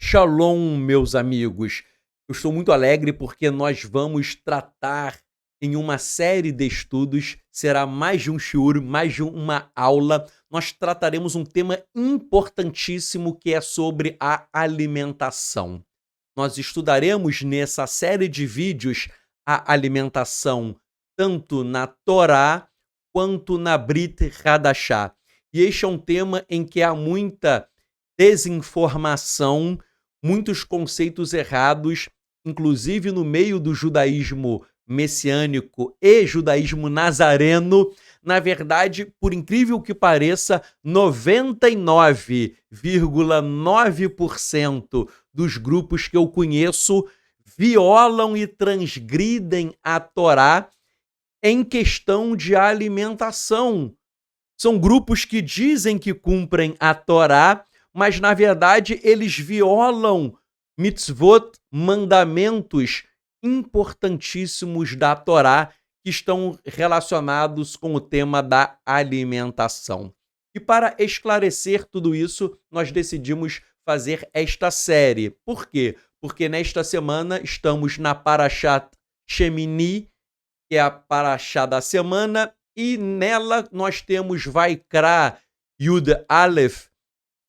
Shalom, meus amigos. Eu estou muito alegre porque nós vamos tratar em uma série de estudos, será mais de um shiur, mais de uma aula. Nós trataremos um tema importantíssimo que é sobre a alimentação. Nós estudaremos nessa série de vídeos a alimentação tanto na Torá quanto na Brit Hadashah. E este é um tema em que há muita desinformação, muitos conceitos errados, inclusive no meio do judaísmo messiânico e judaísmo nazareno. Na verdade, por incrível que pareça, 99,9% dos grupos que eu conheço violam e transgridem a Torá em questão de alimentação. São grupos que dizem que cumprem a Torá, mas na verdade eles violam mitzvot, mandamentos importantíssimos da Torá que estão relacionados com o tema da alimentação. E para esclarecer tudo isso, nós decidimos fazer esta série. Por quê? Porque nesta semana estamos na Parashat Shemini, que é a Parashá da semana, e nela nós temos Vaikra Yud Aleph,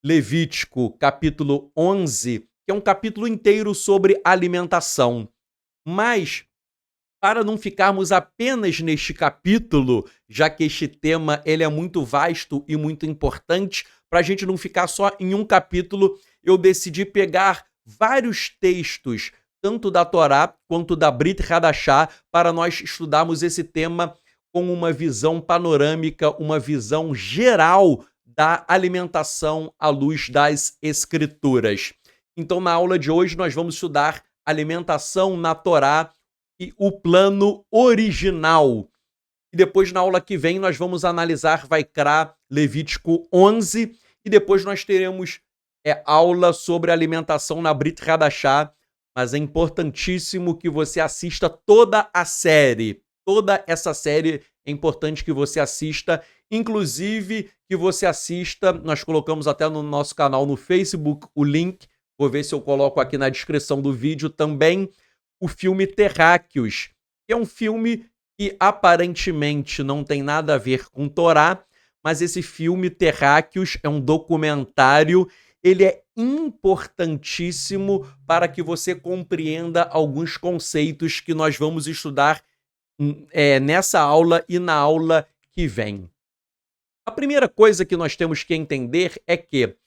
Levítico, capítulo 11, que é um capítulo inteiro sobre alimentação. Mas, para não ficarmos apenas neste capítulo, já que este tema ele é muito vasto e muito importante, para a gente não ficar só em um capítulo, eu decidi pegar vários textos, tanto da Torá quanto da Brit Hadashah, para nós estudarmos esse tema com uma visão panorâmica, uma visão geral da alimentação à luz das Escrituras. Então, na aula de hoje, nós vamos estudar alimentação na Torá e o plano original. E depois, na aula que vem, nós vamos analisar Vaikra, Levítico 11, e depois nós teremos aula sobre alimentação na Brit Hadashah, mas é importantíssimo que você assista toda a série. Toda essa série é importante que você assista, inclusive que você assista, nós colocamos até no nosso canal no Facebook o link, vou ver se eu coloco aqui na descrição do vídeo também, o filme Terráqueos, que é um filme que aparentemente não tem nada a ver com Torá, mas esse filme Terráqueos é um documentário, ele é importantíssimo para que você compreenda alguns conceitos que nós vamos estudar nessa aula e na aula que vem. A primeira coisa que nós temos que entender é que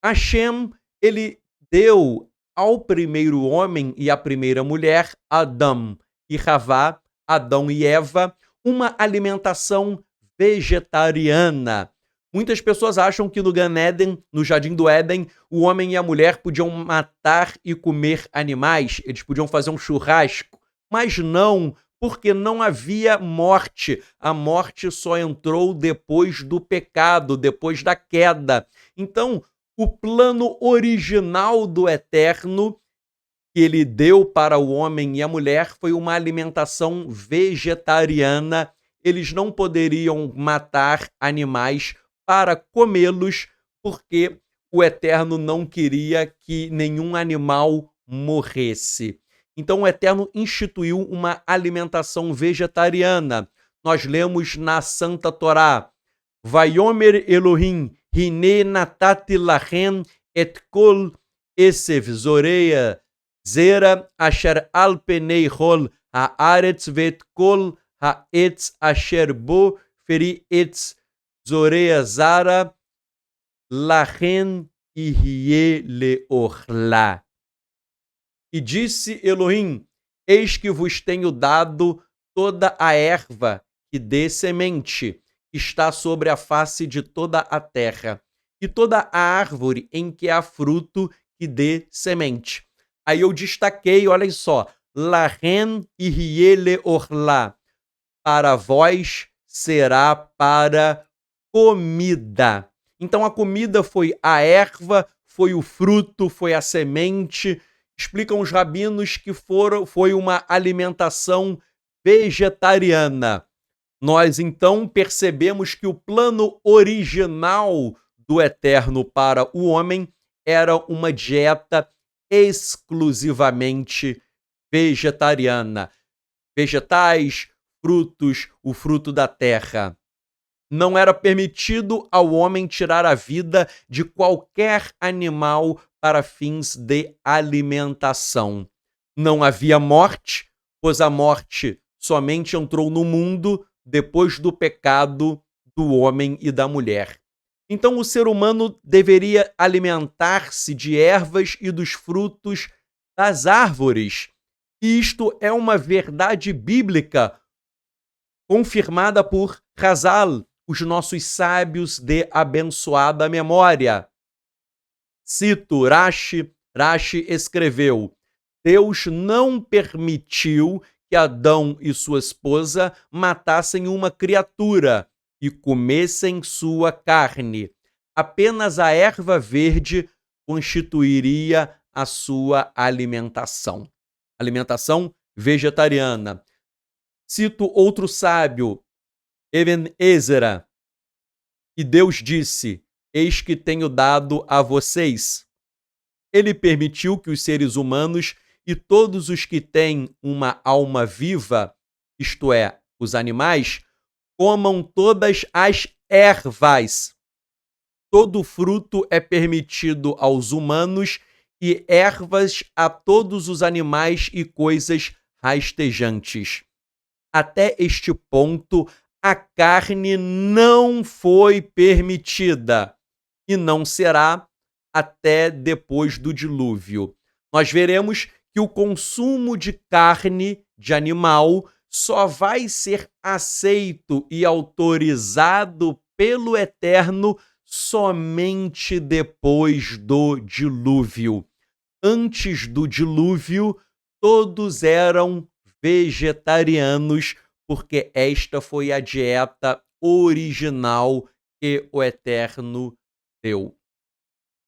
Hashem, ele deu ao primeiro homem e à primeira mulher, Adão e Havá, Adão e Eva, uma alimentação vegetariana. Muitas pessoas acham que no Gan Eden, no Jardim do Éden, o homem e a mulher podiam matar e comer animais, eles podiam fazer um churrasco, mas não, porque não havia morte. A morte só entrou depois do pecado, depois da queda. Então, o plano original do Eterno que ele deu para o homem e a mulher foi uma alimentação vegetariana. Eles não poderiam matar animais para comê-los, porque o Eterno não queria que nenhum animal morresse. Então o Eterno instituiu uma alimentação vegetariana. Nós lemos na Santa Torá, Vayomer Elohim, Hine natati lachem et kol esev zoreia zera asher al penei hol haaretz vet kol haetz asher bo feri etz zoreia zara lachem ihye leorla. E disse Elohim, eis que vos tenho dado toda a erva que dê semente, que está sobre a face de toda a terra, e toda a árvore em que há fruto que dê semente. Aí eu destaquei, olhem só, Lahen ihiele orla, para vós será para comida. Então a comida foi a erva, foi o fruto, foi a semente. Explicam os rabinos que foi uma alimentação vegetariana. Nós, então, percebemos que o plano original do Eterno para o homem era uma dieta exclusivamente vegetariana. Vegetais, frutos, o fruto da terra. Não era permitido ao homem tirar a vida de qualquer animal para fins de alimentação. Não havia morte, pois a morte somente entrou no mundo depois do pecado do homem e da mulher. Então o ser humano deveria alimentar-se de ervas e dos frutos das árvores. E isto é uma verdade bíblica confirmada por Hazal, os nossos sábios de abençoada memória. Cito Rashi escreveu: Deus não permitiu que Adão e sua esposa matassem uma criatura e comessem sua carne. Apenas a erva verde constituiria a sua alimentação. Alimentação vegetariana. Cito outro sábio, Eben Ezra, e Deus disse: Eis que tenho dado a vocês. Ele permitiu que os seres humanos e todos os que têm uma alma viva, isto é, os animais, comam todas as ervas. Todo fruto é permitido aos humanos e ervas a todos os animais e coisas rastejantes. Até este ponto, a carne não foi permitida e não será até depois do dilúvio. Nós veremos que o consumo de carne de animal só vai ser aceito e autorizado pelo Eterno somente depois do dilúvio. Antes do dilúvio, todos eram vegetarianos, porque esta foi a dieta original que o Eterno deu.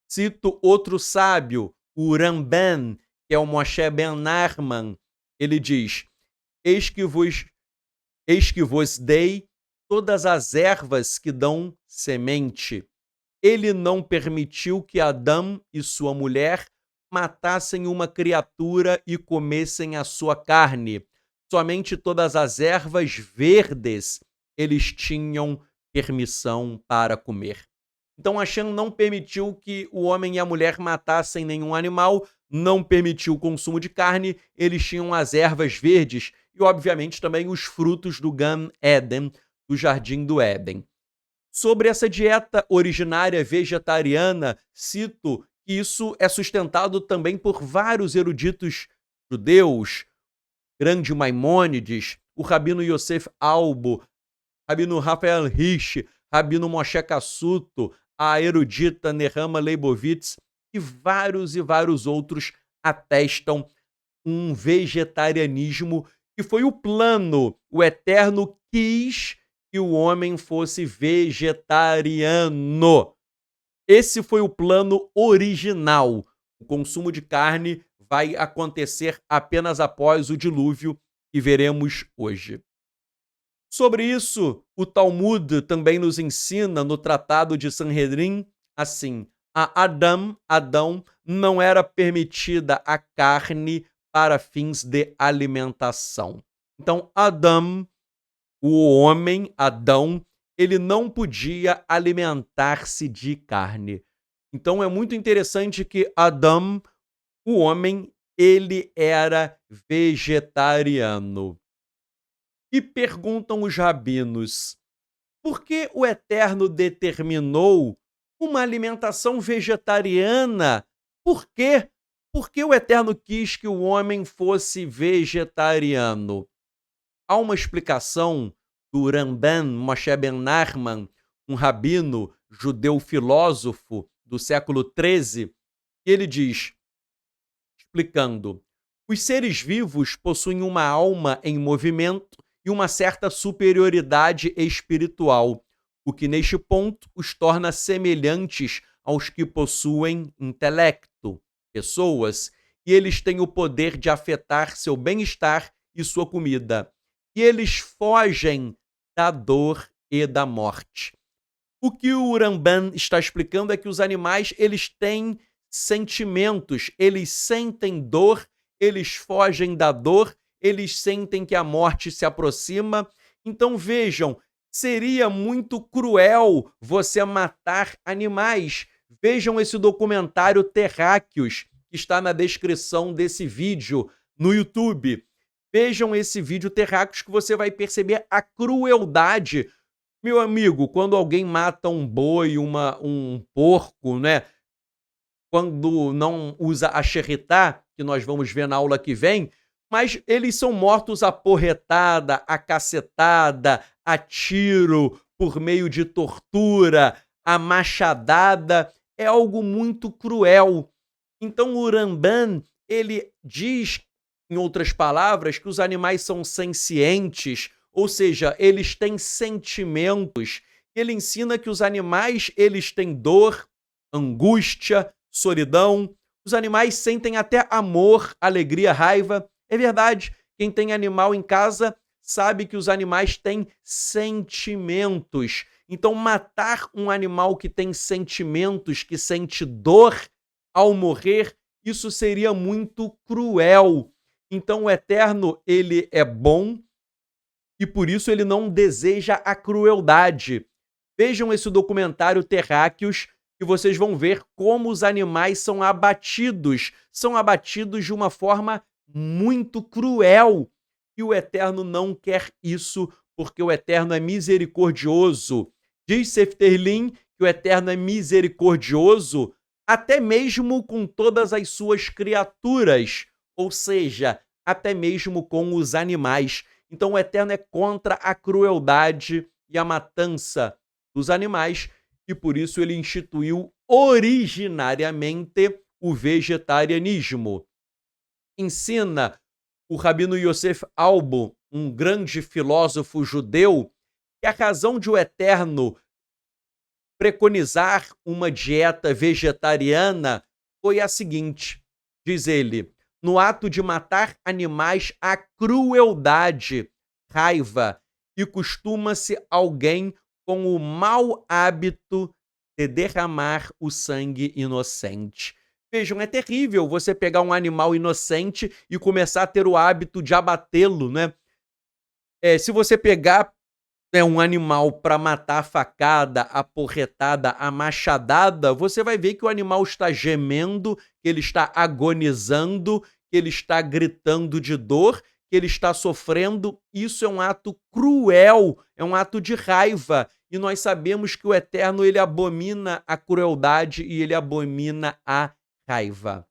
Cito outro sábio, o Ramban, que é o Moshe Ben Nachman. Ele diz: Eis que vos dei todas as ervas que dão semente. Ele não permitiu que Adão e sua mulher matassem uma criatura e comessem a sua carne. Somente todas as ervas verdes eles tinham permissão para comer. Então Hashem não permitiu que o homem e a mulher matassem nenhum animal, não permitiu o consumo de carne, eles tinham as ervas verdes e, obviamente, também os frutos do Gan Eden, do Jardim do Éden. Sobre essa dieta originária vegetariana, cito que isso é sustentado também por vários eruditos judeus, grande Maimônides, o Rabino Yosef Albo, Rabino Rafael Hirsch, Rabino Moshe Cassuto, a erudita Nehama Leibovitz e vários outros atestam um vegetarianismo que foi o plano. O Eterno quis que o homem fosse vegetariano. Esse foi o plano original. O consumo de carne vai acontecer apenas após o dilúvio que veremos hoje. Sobre isso, o Talmud também nos ensina no Tratado de Sanhedrin assim: a Adão, não era permitida a carne para fins de alimentação. Então, Adão, o homem, Adão, ele não podia alimentar-se de carne. Então, é muito interessante que Adão, o homem, ele era vegetariano. E perguntam os rabinos: por que o Eterno determinou uma alimentação vegetariana? Por quê? Por que o Eterno quis que o homem fosse vegetariano? Há uma explicação do Ramban Moshe Ben Nachman, um rabino judeu filósofo do século XIII, que ele diz, explicando: os seres vivos possuem uma alma em movimento e uma certa superioridade espiritual, o que neste ponto os torna semelhantes aos que possuem intelecto, pessoas, e eles têm o poder de afetar seu bem-estar e sua comida. E eles fogem da dor e da morte. O que o Ramban está explicando é que os animais eles têm sentimentos, eles sentem dor, eles fogem da dor, eles sentem que a morte se aproxima. Então vejam, seria muito cruel você matar animais. Vejam esse documentário Terráqueos, que está na descrição desse vídeo no YouTube. Vejam esse vídeo Terráqueos que você vai perceber a crueldade. Meu amigo, quando alguém mata um boi, um porco, né? Quando não usa a xerritá, que nós vamos ver na aula que vem, mas eles são mortos a porretada, a cacetada, a tiro, por meio de tortura, a machadada. É algo muito cruel. Então o Ramban, ele diz, em outras palavras, que os animais são sencientes, ou seja, eles têm sentimentos. Ele ensina que os animais, eles têm dor, angústia, solidão. Os animais sentem até amor, alegria, raiva. É verdade, quem tem animal em casa sabe que os animais têm sentimentos. Então, matar um animal que tem sentimentos, que sente dor ao morrer, isso seria muito cruel. Então, o Eterno, ele é bom e por isso ele não deseja a crueldade. Vejam esse documentário Terráqueos, que vocês vão ver como os animais são abatidos de uma forma muito cruel. E o Eterno não quer isso, porque o Eterno é misericordioso. Diz Sefterlim que o Eterno é misericordioso até mesmo com todas as suas criaturas, ou seja, até mesmo com os animais. Então o Eterno é contra a crueldade e a matança dos animais, e por isso ele instituiu originariamente o vegetarianismo. Ensina o Rabino Yosef Albo, um grande filósofo judeu, que a razão de o Eterno preconizar uma dieta vegetariana foi a seguinte, diz ele: no ato de matar animais há crueldade, raiva, e costuma-se alguém com o mau hábito de derramar o sangue inocente. Vejam, é terrível você pegar um animal inocente e começar a ter o hábito de abatê-lo, né? Se você pegar um animal para matar a facada, a porretada, a machadada, você vai ver que o animal está gemendo, que ele está agonizando, que ele está gritando de dor, que ele está sofrendo. Isso é um ato cruel, é um ato de raiva. E nós sabemos que o Eterno, ele abomina a crueldade e ele abomina a raiva.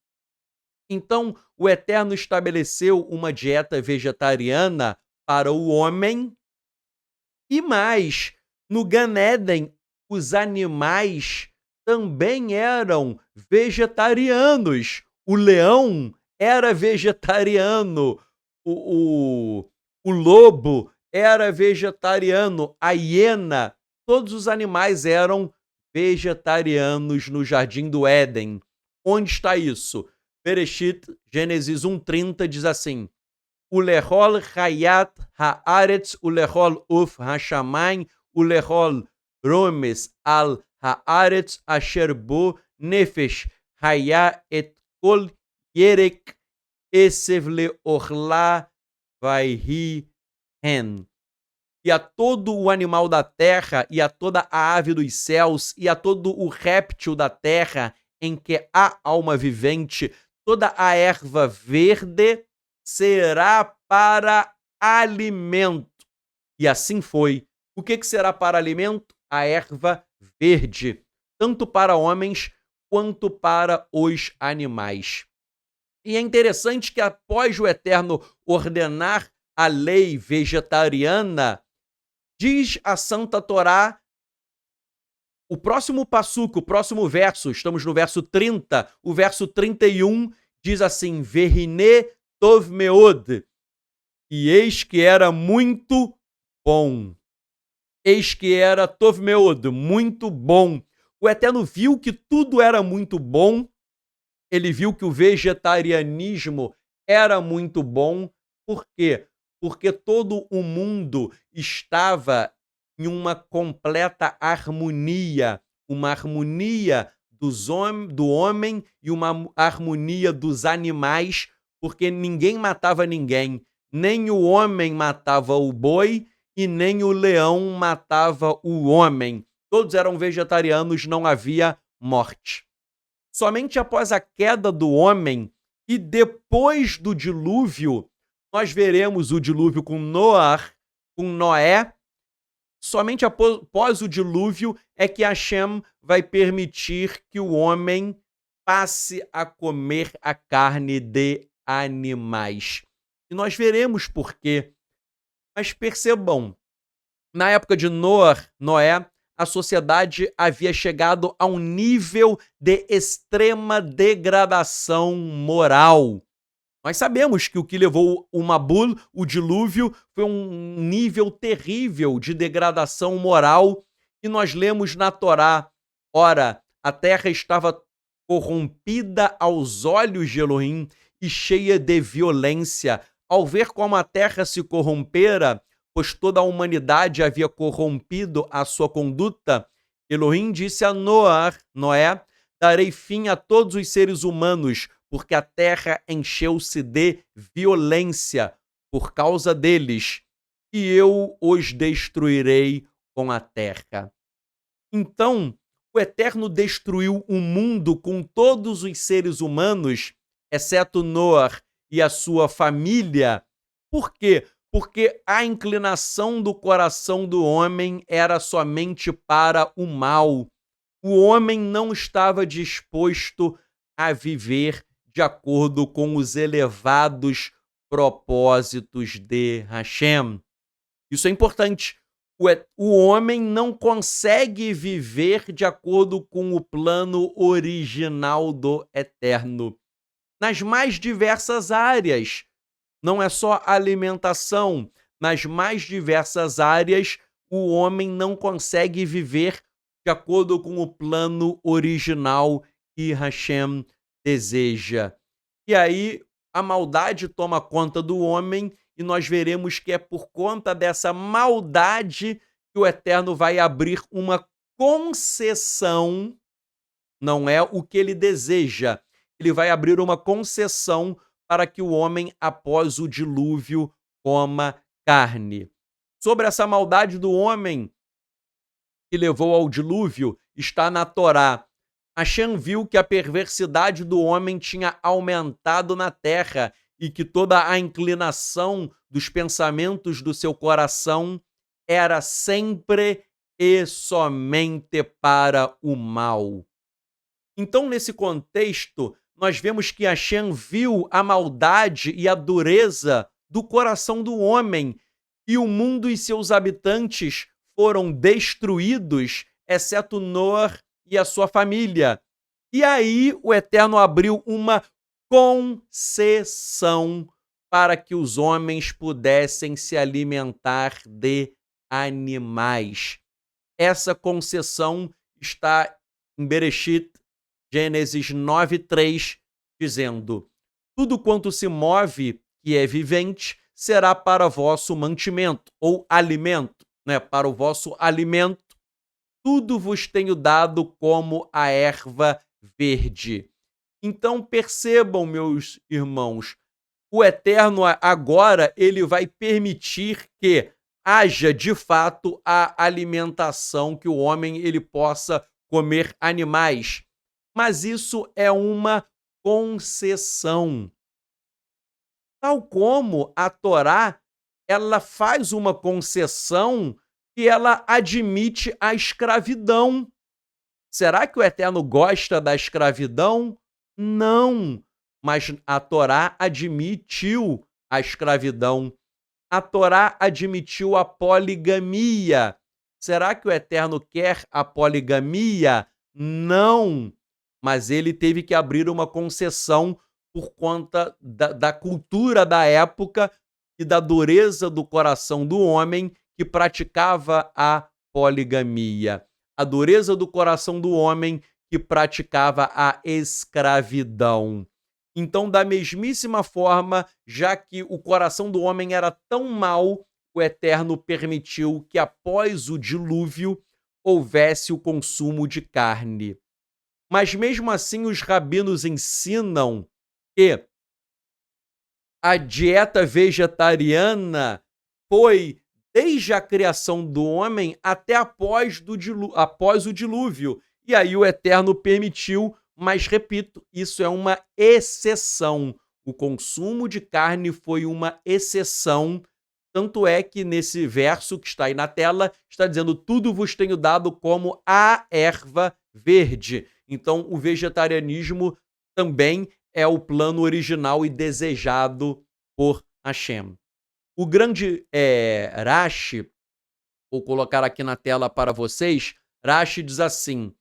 Então, o Eterno estabeleceu uma dieta vegetariana para o homem. E mais, no Gan Eden, os animais também eram vegetarianos. O leão era vegetariano, o lobo era vegetariano, a hiena, todos os animais eram vegetarianos no Jardim do Éden. Onde está isso? Bereshit, Gênesis 1:30 diz assim: Ulechol Hayat Haaretz, Ulechol Uf Hashamayim, Ulechol Romes al Haaretz Asher Bo Nefesh Haya et Kol Yerek Esev Leorla Vaihi Hen. E a todo o animal da terra, e a toda a ave dos céus, e a todo o réptil da terra, em que há alma vivente, toda a erva verde será para alimento. E assim foi. O que será para alimento? A erva verde, tanto para homens quanto para os animais. E é interessante que após o Eterno ordenar a lei vegetariana, diz a Santa Torá, o próximo passuco, o próximo verso, estamos no verso 30, o verso 31 diz assim: Verine tov meod, e eis que era muito bom. Eis que era tov meod, muito bom. O Eterno viu que tudo era muito bom, ele viu que o vegetarianismo era muito bom. Por quê? Porque todo o mundo estava em uma completa harmonia, uma harmonia do homem e uma harmonia dos animais, porque ninguém matava ninguém. Nem o homem matava o boi e nem o leão matava o homem. Todos eram vegetarianos, não havia morte. Somente após a queda do homem e depois do dilúvio, nós veremos o dilúvio com Noé. Somente após o dilúvio é que Hashem vai permitir que o homem passe a comer a carne de animais. E nós veremos por quê. Mas percebam, na época de Noé, a sociedade havia chegado a um nível de extrema degradação moral. Nós sabemos que o que levou o Mabul, o dilúvio, foi um nível terrível de degradação moral que nós lemos na Torá. Ora, a terra estava corrompida aos olhos de Elohim e cheia de violência. Ao ver como a terra se corrompera, pois toda a humanidade havia corrompido a sua conduta, Elohim disse a Noé, darei fim a todos os seres humanos, porque a terra encheu-se de violência por causa deles, e eu os destruirei com a terra. Então, o Eterno destruiu o mundo com todos os seres humanos, exceto Noé e a sua família. Por quê? Porque a inclinação do coração do homem era somente para o mal. O homem não estava disposto a viver de acordo com os elevados propósitos de Hashem. Isso é importante. O homem não consegue viver de acordo com o plano original do Eterno. Nas mais diversas áreas. Não é só alimentação. Nas mais diversas áreas, o homem não consegue viver de acordo com o plano original que Hashem deseja. E aí a maldade toma conta do homem e nós veremos que é por conta dessa maldade que o Eterno vai abrir uma concessão, não é o que ele deseja. Ele vai abrir uma concessão para que o homem, após o dilúvio, coma carne. Sobre essa maldade do homem que levou ao dilúvio, está na Torá. Hashem viu que a perversidade do homem tinha aumentado na terra e que toda a inclinação dos pensamentos do seu coração era sempre e somente para o mal. Então, nesse contexto, nós vemos que Hashem viu a maldade e a dureza do coração do homem e o mundo e seus habitantes foram destruídos, exceto Noé e a sua família. E aí o Eterno abriu uma concessão para que os homens pudessem se alimentar de animais. Essa concessão está em Bereshit, Gênesis 9:3, dizendo: tudo quanto se move, que é vivente, será para vosso mantimento, ou alimento, né? Para o vosso alimento, tudo vos tenho dado como a erva verde. Então percebam, meus irmãos, o Eterno agora ele vai permitir que haja de fato a alimentação, que o homem ele possa comer animais. Mas isso é uma concessão. Tal como a Torá, ela faz uma concessão e ela admite a escravidão. Será que o Eterno gosta da escravidão? Não, mas a Torá admitiu a escravidão. A Torá admitiu a poligamia. Será que o Eterno quer a poligamia? Não, mas ele teve que abrir uma concessão por conta da cultura da época e da dureza do coração do homem que praticava a poligamia. A dureza do coração do homem que praticava a escravidão. Então, da mesmíssima forma, já que o coração do homem era tão mau, o Eterno permitiu que após o dilúvio houvesse o consumo de carne. Mas mesmo assim os rabinos ensinam que a dieta vegetariana foi desde a criação do homem até após o dilúvio. E aí o Eterno permitiu, mas repito, isso é uma exceção. O consumo de carne foi uma exceção. Tanto é que nesse verso que está aí na tela, está dizendo: tudo vos tenho dado como a erva verde. Então, o vegetarianismo também é o plano original e desejado por Hashem. O grande Rashi, vou colocar aqui na tela para vocês, Rashi diz assim: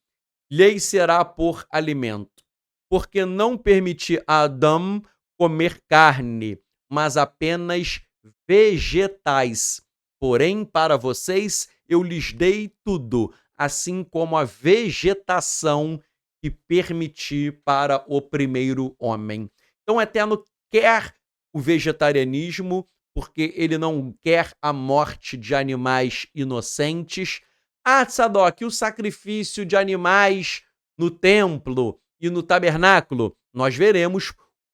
lhes será por alimento, porque não permiti a Adão comer carne, mas apenas vegetais. Porém, para vocês, eu lhes dei tudo, assim como a vegetação que permiti para o primeiro homem. Então, o Eterno quer o vegetarianismo, porque ele não quer a morte de animais inocentes. Ah, Tzadok, o sacrifício de animais no templo e no tabernáculo, nós veremos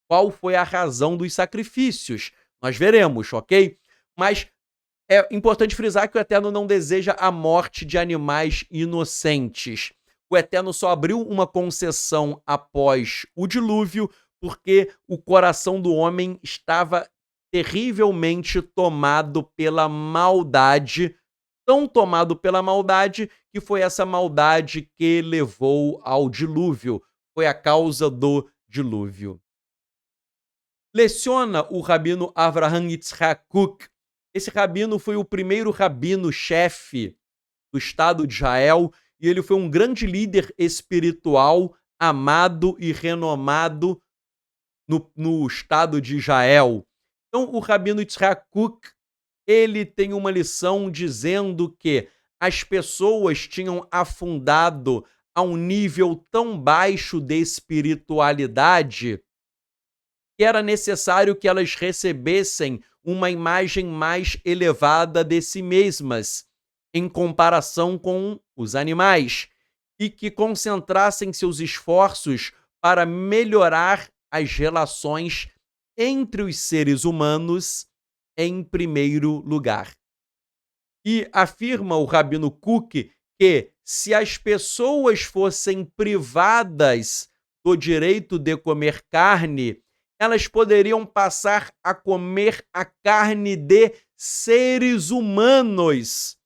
qual foi a razão dos sacrifícios. Nós veremos, ok? Mas é importante frisar que o Eterno não deseja a morte de animais inocentes. O Eterno só abriu uma concessão após o dilúvio porque o coração do homem estava terrivelmente tomado pela maldade, tão tomado pela maldade que foi essa maldade que levou ao dilúvio. Foi a causa do dilúvio. Leciona o rabino Avraham Yitzhak Kook. Esse rabino foi o primeiro rabino-chefe do Estado de Israel e ele foi um grande líder espiritual, amado e renomado no Estado de Israel. Então, o rabino Yitzhak Kook, ele tem uma lição dizendo que as pessoas tinham afundado a um nível tão baixo de espiritualidade que era necessário que elas recebessem uma imagem mais elevada de si mesmas, em comparação com os animais, e que concentrassem seus esforços para melhorar as relações entre os seres humanos em primeiro lugar. E afirma o rabino Kook que se as pessoas fossem privadas do direito de comer carne, elas poderiam passar a comer a carne de seres humanos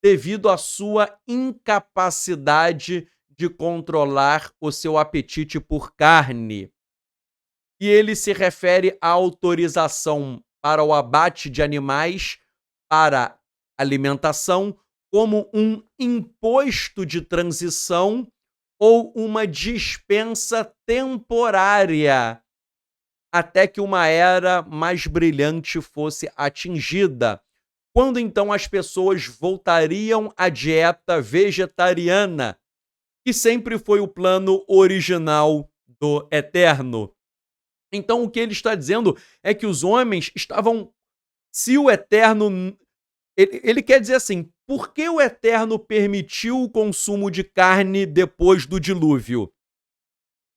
devido à sua incapacidade de controlar o seu apetite por carne. E ele se refere à autorização para o abate de animais para alimentação como um imposto de transição ou uma dispensa temporária até que uma era mais brilhante fosse atingida, quando então as pessoas voltariam à dieta vegetariana, que sempre foi o plano original do Eterno. Então o que ele está dizendo é que os homens estavam... Se o Eterno... Ele quer dizer assim, por que o Eterno permitiu o consumo de carne depois do dilúvio?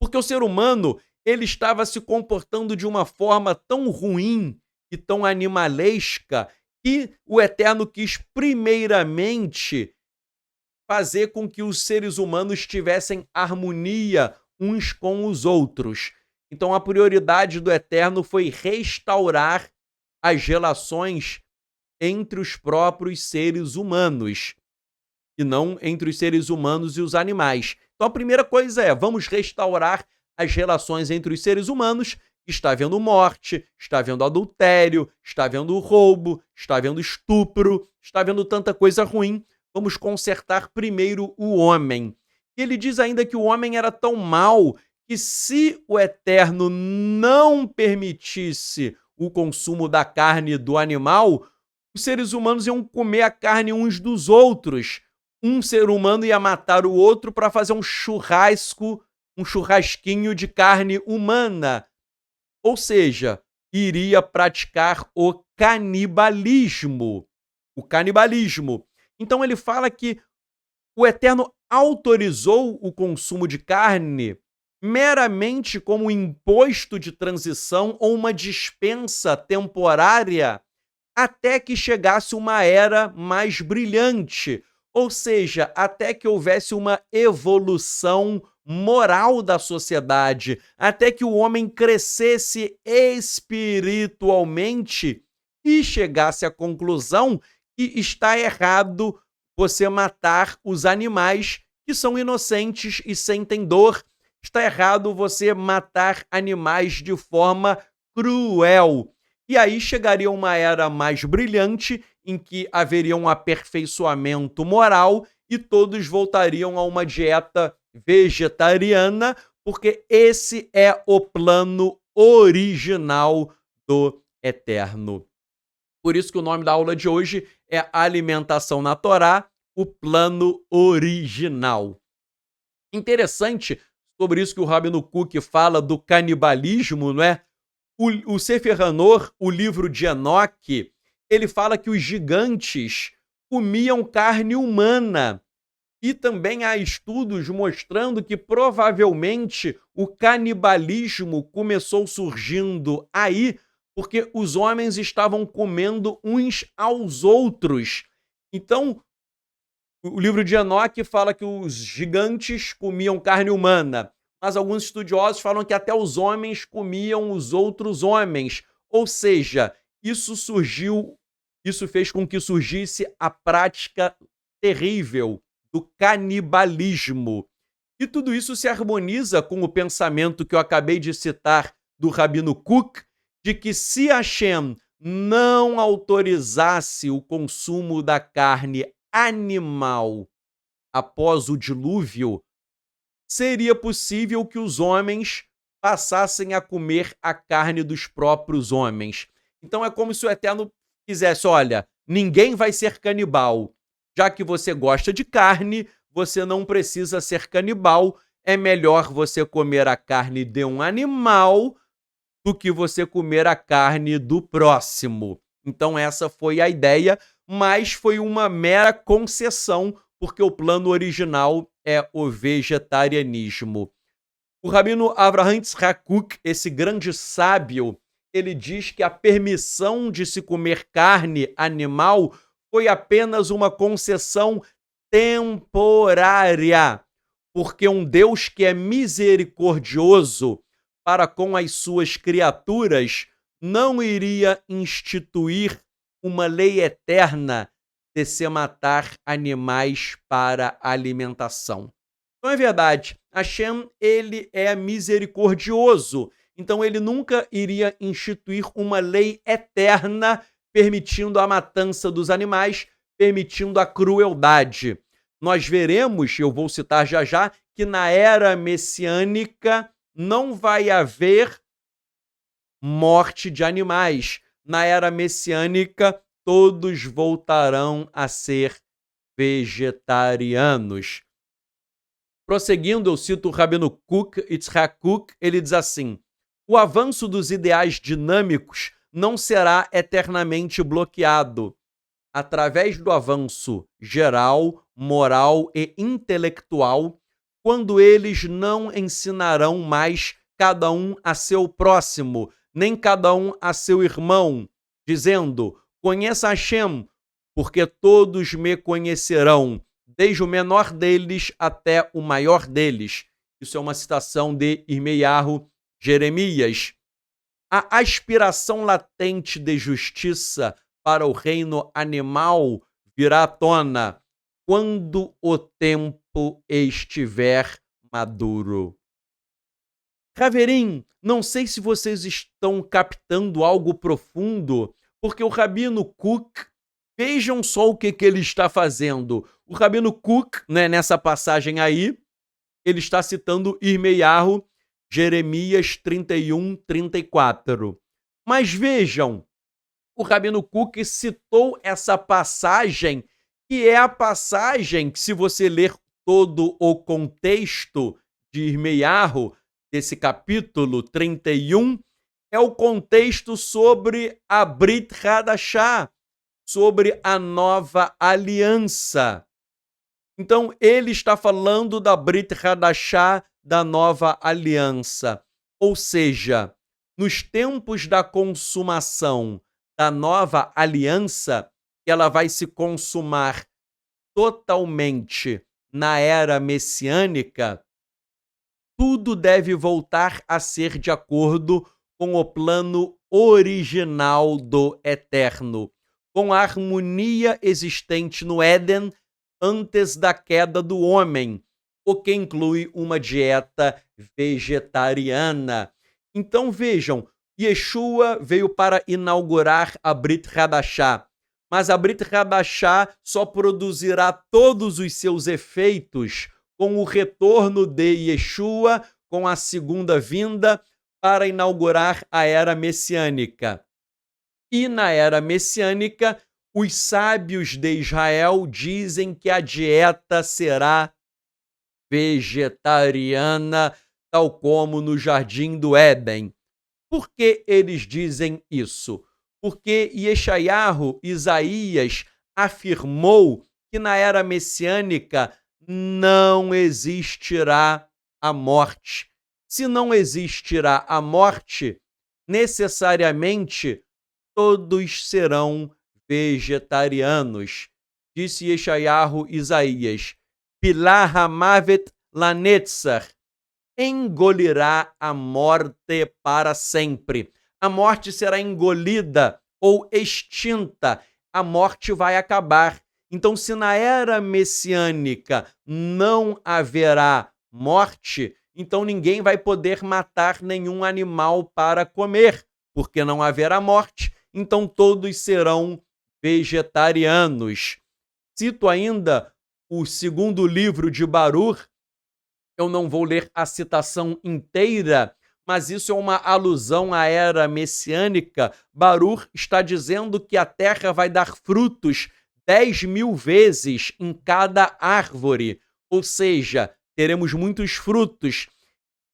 Porque o ser humano... ele estava se comportando de uma forma tão ruim e tão animalesca que o Eterno quis primeiramente fazer com que os seres humanos tivessem harmonia uns com os outros. Então a prioridade do Eterno foi restaurar as relações entre os próprios seres humanos e não entre os seres humanos e os animais. Então a primeira coisa é, vamos restaurar as relações entre os seres humanos. Está havendo morte, está havendo adultério, está havendo roubo, está havendo estupro, está havendo tanta coisa ruim. Vamos consertar primeiro o homem. E ele diz ainda que o homem era tão mau que se o Eterno não permitisse o consumo da carne do animal, os seres humanos iam comer a carne uns dos outros. Um ser humano ia matar o outro para fazer um churrasco, um churrasquinho de carne humana. Ou seja, iria praticar o canibalismo. O canibalismo. Então ele fala que O Eterno autorizou o consumo de carne meramente como um imposto de transição ou uma dispensa temporária até que chegasse uma era mais brilhante, ou seja, até que houvesse uma evolução moral da sociedade, até que o homem crescesse espiritualmente e chegasse à conclusão que está errado você matar os animais que são inocentes e sentem dor. Está errado você matar animais de forma cruel. E aí chegaria uma era mais brilhante, em que haveria um aperfeiçoamento moral e todos voltariam a uma dieta vegetariana, porque esse é o plano original do Eterno. Por isso que o nome da aula de hoje é Alimentação na Torá, o plano original. Interessante sobre isso que o Rabino Kook fala do canibalismo, não é? O Sefer Hanor, o livro de Enoque, ele fala que os gigantes comiam carne humana. E também há estudos mostrando que provavelmente o canibalismo começou surgindo aí porque os homens estavam comendo uns aos outros. Então, o livro de Enoque fala que os gigantes comiam carne humana, mas alguns estudiosos falam que até os homens comiam os outros homens. Ou seja, isso fez com que surgisse a prática terrível do canibalismo. E tudo isso se harmoniza com o pensamento que eu acabei de citar do Rabino Kook, de que se Hashem não autorizasse o consumo da carne animal após o dilúvio, seria possível que os homens passassem a comer a carne dos próprios homens. Então é como se o Eterno quisesse, olha, ninguém vai ser canibal. Já que você gosta de carne, você não precisa ser canibal. É melhor você comer a carne de um animal do que você comer a carne do próximo. Então essa foi a ideia, mas foi uma mera concessão, porque o plano original é o vegetarianismo. O Rabino Avraham Yitzhak Kook, esse grande sábio, ele diz que a permissão de se comer carne animal foi apenas uma concessão temporária, porque um Deus que é misericordioso para com as suas criaturas não iria instituir uma lei eterna de se matar animais para alimentação. Então é verdade, Hashem, ele é misericordioso, então ele nunca iria instituir uma lei eterna permitindo a matança dos animais, permitindo a crueldade. Nós veremos, eu vou citar já já, que na era messiânica não vai haver morte de animais. Na era messiânica, todos voltarão a ser vegetarianos. Prosseguindo, eu cito o Rabino Kook, Yitzhak Kook, ele diz assim: o avanço dos ideais dinâmicos não será eternamente bloqueado. Através do avanço geral, moral e intelectual, quando eles não ensinarão mais cada um a seu próximo, nem cada um a seu irmão, dizendo: conheça Hashem, porque todos me conhecerão, desde o menor deles até o maior deles. Isso é uma citação de Irmeiarro Jeremias. A aspiração latente de justiça para o reino animal virá à tona quando o tempo estiver maduro. Raverim, não sei se vocês estão captando algo profundo, porque o Rabino Kook, vejam só o que ele está fazendo. O Rabino Kook, né, nessa passagem aí, ele está citando Irmeiarro, Jeremias 31, 34. Mas vejam, o Rabino Kook citou essa passagem, que é a passagem que, se você ler todo o contexto de Irmeiarro, desse capítulo 31, é o contexto sobre a Brit Hadashah, sobre a nova aliança. Então, ele está falando da Brit Hadashah, da nova aliança. Ou seja, nos tempos da consumação da nova aliança, ela vai se consumar totalmente na era messiânica, tudo deve voltar a ser de acordo com o plano original do Eterno, com a harmonia existente no Éden antes da queda do homem, o que inclui uma dieta vegetariana. Então vejam, Yeshua veio para inaugurar a Brit Hadashah, mas a Brit Hadashah só produzirá todos os seus efeitos com o retorno de Yeshua, com a segunda vinda, para inaugurar a era messiânica. E na era messiânica, os sábios de Israel dizem que a dieta será vegetariana, tal como no Jardim do Éden. Por que eles dizem isso? Porque Yeshayahu, Isaías, afirmou que na era messiânica não existirá a morte. Se não existirá a morte, necessariamente todos serão vegetarianos. Disse Yeshayahu Isaías, Pilah hamavet lanetzar, engolirá a morte para sempre. A morte será engolida ou extinta. A morte vai acabar. Então, se na era messiânica não haverá morte, então ninguém vai poder matar nenhum animal para comer, porque não haverá morte, então todos serão vegetarianos. Cito ainda o segundo livro de Baruch. Eu não vou ler a citação inteira, mas isso é uma alusão à era messiânica. Baruch está dizendo que a terra vai dar frutos 10.000 vezes em cada árvore, ou seja, teremos muitos frutos.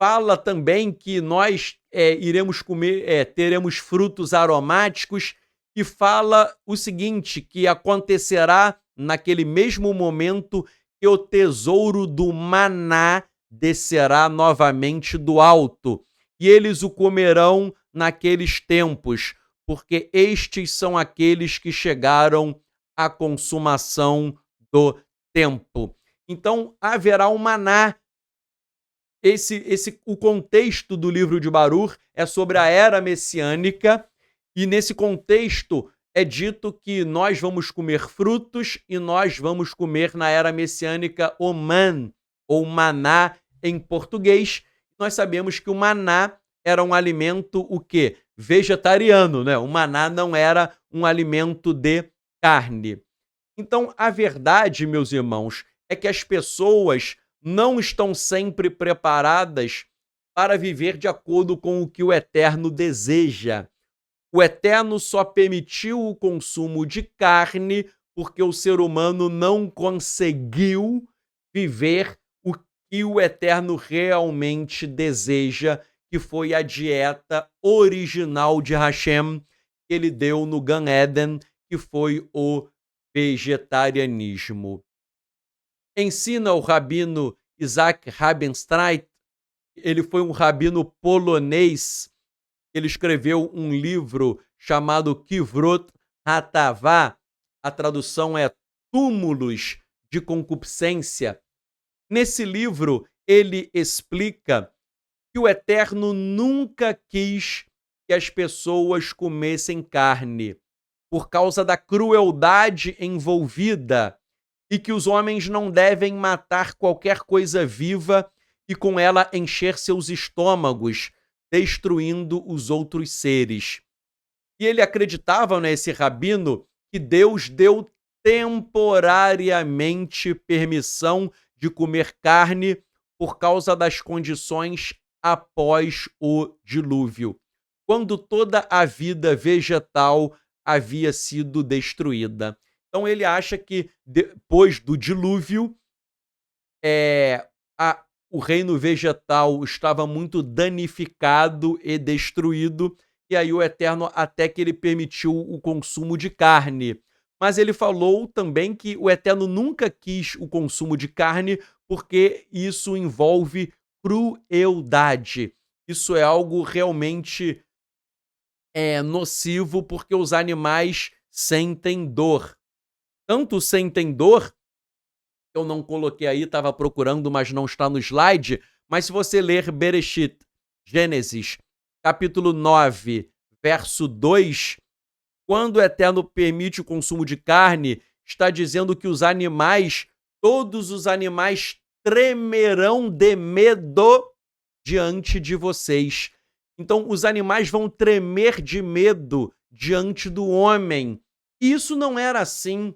Fala também que nós iremos comer, teremos frutos aromáticos, e fala o seguinte, que acontecerá naquele mesmo momento que o tesouro do maná descerá novamente do alto, e eles o comerão naqueles tempos, porque estes são aqueles que chegaram à consumação do tempo. Então haverá um maná. O contexto do livro de Baruch é sobre a era messiânica, e nesse contexto é dito que nós vamos comer frutos e nós vamos comer na era messiânica o man, ou maná em português. Nós sabemos que o maná era um alimento o quê? Vegetariano, né? O maná não era um alimento de carne. Então, a verdade, meus irmãos, é que as pessoas não estão sempre preparadas para viver de acordo com o que o Eterno deseja. O Eterno só permitiu o consumo de carne porque o ser humano não conseguiu viver o que o Eterno realmente deseja, que foi a dieta original de Hashem que ele deu no Gan Eden, que foi o vegetarianismo. Ensina o rabino Isaac Rabenstreit. Ele foi um rabino polonês. Ele escreveu um livro chamado Kivrot Hatavá. A tradução é Túmulos de Concupiscência. Nesse livro, ele explica que o Eterno nunca quis que as pessoas comessem carne, por causa da crueldade envolvida, e que os homens não devem matar qualquer coisa viva e com ela encher seus estômagos, destruindo os outros seres. E ele acreditava, esse rabino, que Deus deu temporariamente permissão de comer carne por causa das condições após o dilúvio, quando toda a vida vegetal havia sido destruída. Então ele acha que depois do dilúvio, o reino vegetal estava muito danificado e destruído, e aí o Eterno até que ele permitiu o consumo de carne. mas ele falou também que o Eterno nunca quis o consumo de carne porque isso envolve crueldade. Isso é algo realmente nocivo porque os animais sentem dor. Tanto sentem dor, eu não coloquei aí, estava procurando, mas não está no slide, mas se você ler Bereshit, Gênesis, capítulo 9, verso 2, quando o Eterno permite o consumo de carne, está dizendo que os animais, todos os animais tremerão de medo diante de vocês. Então, os animais vão tremer de medo diante do homem. E isso não era assim.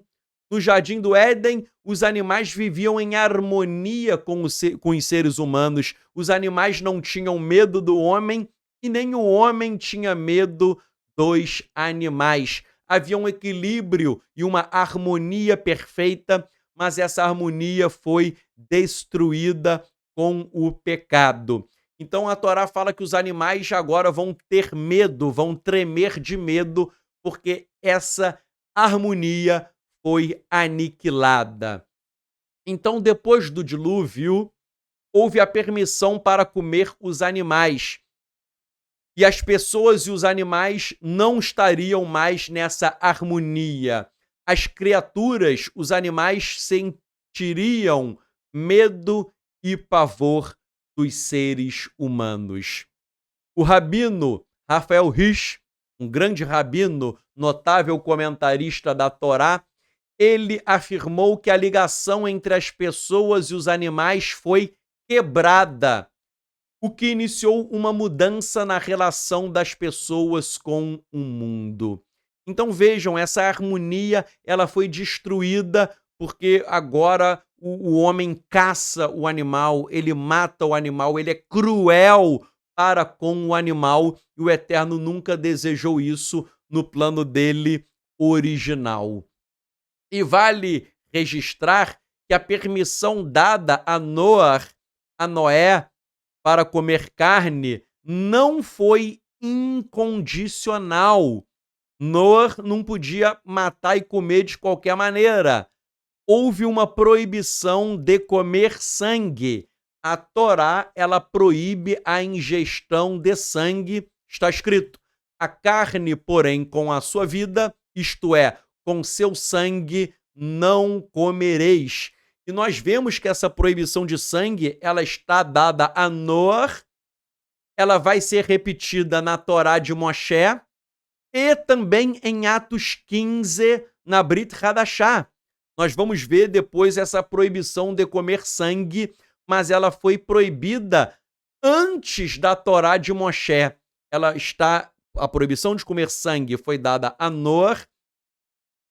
No Jardim do Éden, os animais viviam em harmonia com os seres humanos. Os animais não tinham medo do homem e nem o homem tinha medo dos animais. Havia um equilíbrio e uma harmonia perfeita, mas essa harmonia foi destruída com o pecado. Então a Torá fala que os animais agora vão ter medo, vão tremer de medo, porque essa harmonia foi aniquilada. Então, depois do dilúvio, houve a permissão para comer os animais. E as pessoas e os animais não estariam mais nessa harmonia. As criaturas, os animais, sentiriam medo e pavor dos seres humanos. O rabino Rafael Hirsch, um grande rabino, notável comentarista da Torá, ele afirmou que a ligação entre as pessoas e os animais foi quebrada, o que iniciou uma mudança na relação das pessoas com o mundo. Então vejam, essa harmonia ela foi destruída porque agora o homem caça o animal, ele mata o animal, ele é cruel para com o animal e o Eterno nunca desejou isso no plano dele original. E vale registrar que a permissão dada a Noé, para comer carne não foi incondicional. Noé não podia matar e comer de qualquer maneira. Houve uma proibição de comer sangue. A Torá, ela proíbe a ingestão de sangue. Está escrito: a carne, porém, com a sua vida, isto é, com seu sangue, não comereis. E nós vemos que essa proibição de sangue, ela está dada a Noé, ela vai ser repetida na Torá de Moshe e também em Atos 15, na Brit Hadashah. Nós vamos ver depois essa proibição de comer sangue, mas ela foi proibida antes da Torá de Moshe. A proibição de comer sangue foi dada a Noé,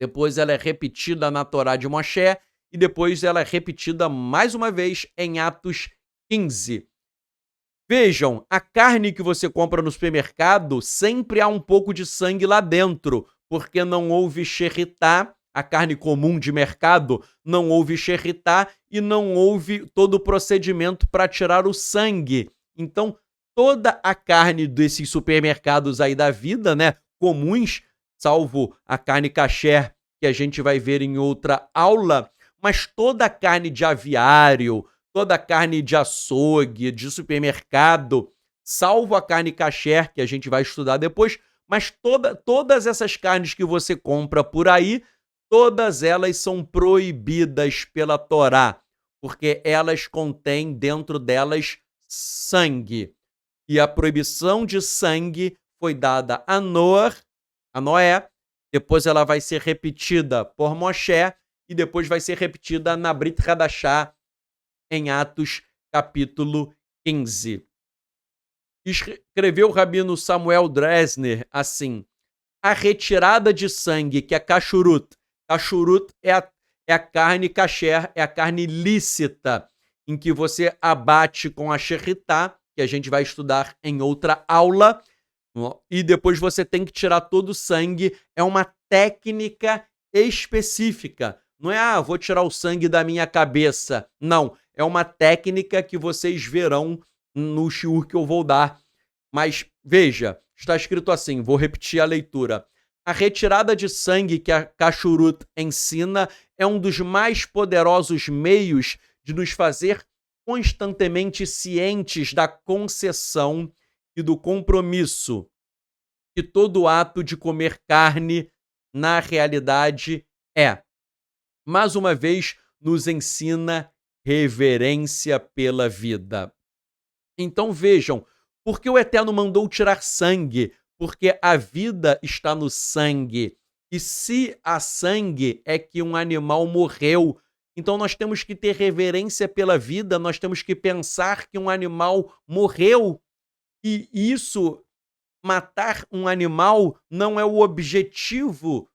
depois ela é repetida na Torá de Moshe e depois ela é repetida mais uma vez em Atos 15. Vejam, a carne que você compra no supermercado, sempre há um pouco de sangue lá dentro, porque não houve xeritá, a carne comum de mercado, não houve xeritá e não houve todo o procedimento para tirar o sangue. Então, toda a carne desses supermercados aí da vida, né, comuns, salvo a carne kasher, que a gente vai ver em outra aula, mas toda a carne de aviário, toda a carne de açougue, de supermercado, salvo a carne kasher, que a gente vai estudar depois, mas todas essas carnes que você compra por aí, todas elas são proibidas pela Torá, porque elas contêm dentro delas sangue. E a proibição de sangue foi dada a Noé, depois ela vai ser repetida por Moshe e depois vai ser repetida na Brit Hadashah em Atos capítulo 15. Escreveu o rabino Samuel Dresner assim: a retirada de sangue, que é kashrut. Kashrut é a carne kasher, é a carne lícita, em que você abate com a sheritá, que a gente vai estudar em outra aula, e depois você tem que tirar todo o sangue. É uma técnica específica. Não é, vou tirar o sangue da minha cabeça. Não, é uma técnica que vocês verão no shiur que eu vou dar. Mas veja, está escrito assim, vou repetir a leitura. A retirada de sangue que a Kashrut ensina é um dos mais poderosos meios de nos fazer constantemente cientes da concessão e do compromisso que todo ato de comer carne, na realidade, é. Mais uma vez, nos ensina reverência pela vida. Então vejam, por que o Eterno mandou tirar sangue? Porque a vida está no sangue. E se há sangue, é que um animal morreu. Então nós temos que ter reverência pela vida, nós temos que pensar que um animal morreu. E isso, matar um animal, não é o objetivo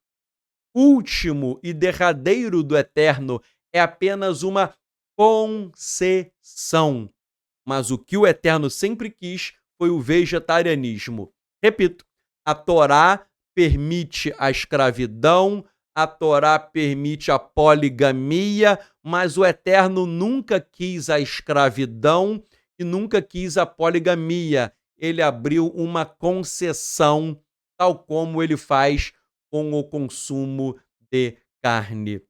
último e derradeiro do Eterno, é apenas uma concessão. Mas o que o Eterno sempre quis foi o vegetarianismo. Repito, a Torá permite a escravidão, a Torá permite a poligamia, mas o Eterno nunca quis a escravidão e nunca quis a poligamia. Ele abriu uma concessão, tal como ele faz com o consumo de carne.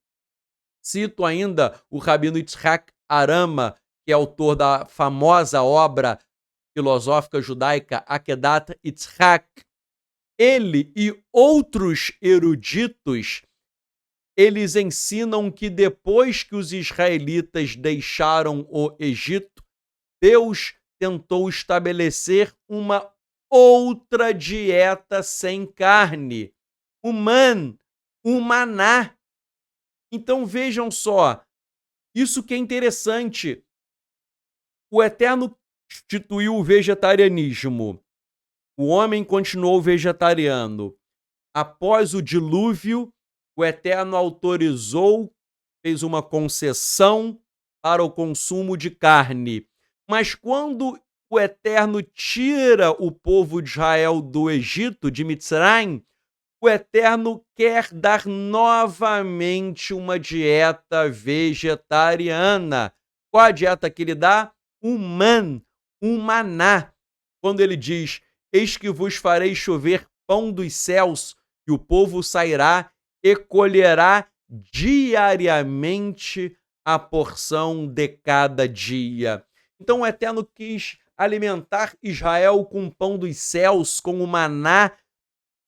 Cito ainda o Rabino Yitzhak Arama, que é autor da famosa obra filosófica judaica Akedat Yitzhak. Ele e outros eruditos, eles ensinam que depois que os israelitas deixaram o Egito, Deus tentou estabelecer uma outra dieta sem carne, o maná. Então vejam só, isso que é interessante. O Eterno instituiu o vegetarianismo. O homem continuou vegetariano. Após o dilúvio, o Eterno autorizou, fez uma concessão para o consumo de carne. Mas quando o Eterno tira o povo de Israel do Egito, de Mitzrayim, o Eterno quer dar novamente uma dieta vegetariana. Qual a dieta que ele dá? Um maná. Quando ele diz, eis que vos farei chover pão dos céus, e o povo sairá e colherá diariamente a porção de cada dia. Então o Eterno quis alimentar Israel com o pão dos céus, com o maná,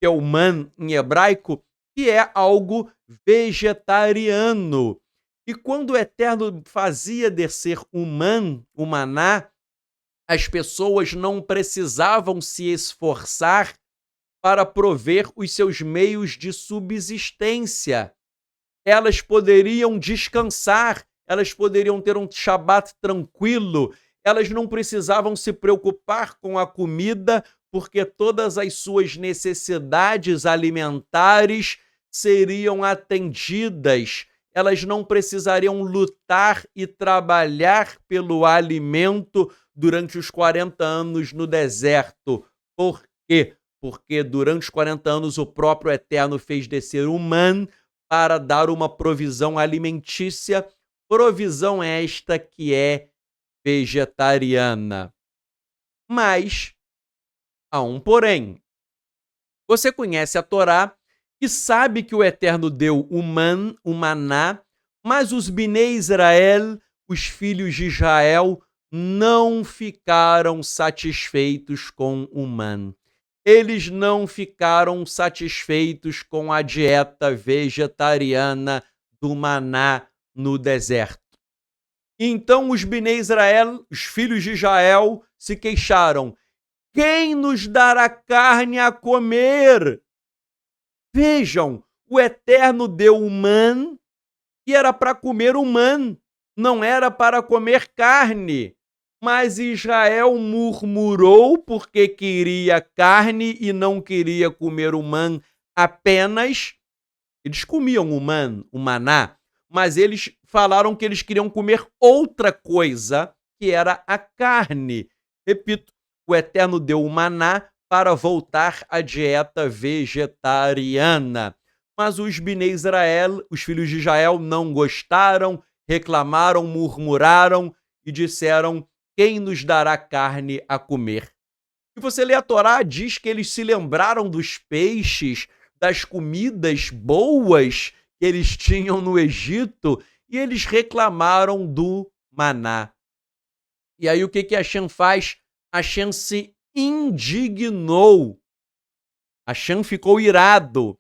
que é o man em hebraico, que é algo vegetariano. E quando o Eterno fazia descer o maná, as pessoas não precisavam se esforçar para prover os seus meios de subsistência. Elas poderiam descansar, elas poderiam ter um Shabat tranquilo, elas não precisavam se preocupar com a comida, porque todas as suas necessidades alimentares seriam atendidas. Elas não precisariam lutar e trabalhar pelo alimento durante os 40 anos no deserto. Por quê? Porque durante os 40 anos o próprio Eterno fez descer o man para dar uma provisão alimentícia, provisão esta que é vegetariana. Mas há um porém. Você conhece a Torá e sabe que o Eterno deu o maná, mas os Bnei Israel, os filhos de Israel, não ficaram satisfeitos com o man. Eles não ficaram satisfeitos com a dieta vegetariana do maná no deserto. Então os Bnei Israel, os filhos de Israel, se queixaram. Quem nos dará carne a comer? Vejam, o Eterno deu o man e era para comer o man, não era para comer carne. Mas Israel murmurou porque queria carne e não queria comer o man apenas. Eles comiam o maná, mas eles falaram que eles queriam comer outra coisa, que era a carne. Repito, o Eterno deu o maná para voltar à dieta vegetariana. Mas os Bnei Israel, os filhos de Israel, não gostaram, reclamaram, murmuraram e disseram, quem nos dará carne a comer? E você lê a Torá, diz que eles se lembraram dos peixes, das comidas boas que eles tinham no Egito e eles reclamaram do maná. E aí o que que Hashem faz? Hashem se indignou. Hashem ficou irado.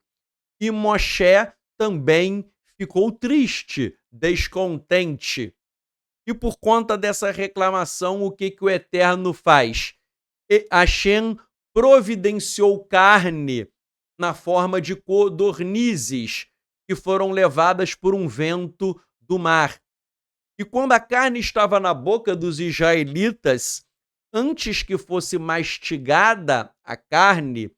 E Moshe também ficou triste, descontente. E por conta dessa reclamação, o que que o Eterno faz? Hashem providenciou carne na forma de codornizes que foram levadas por um vento do mar. E quando a carne estava na boca dos israelitas, antes que fosse mastigada a carne,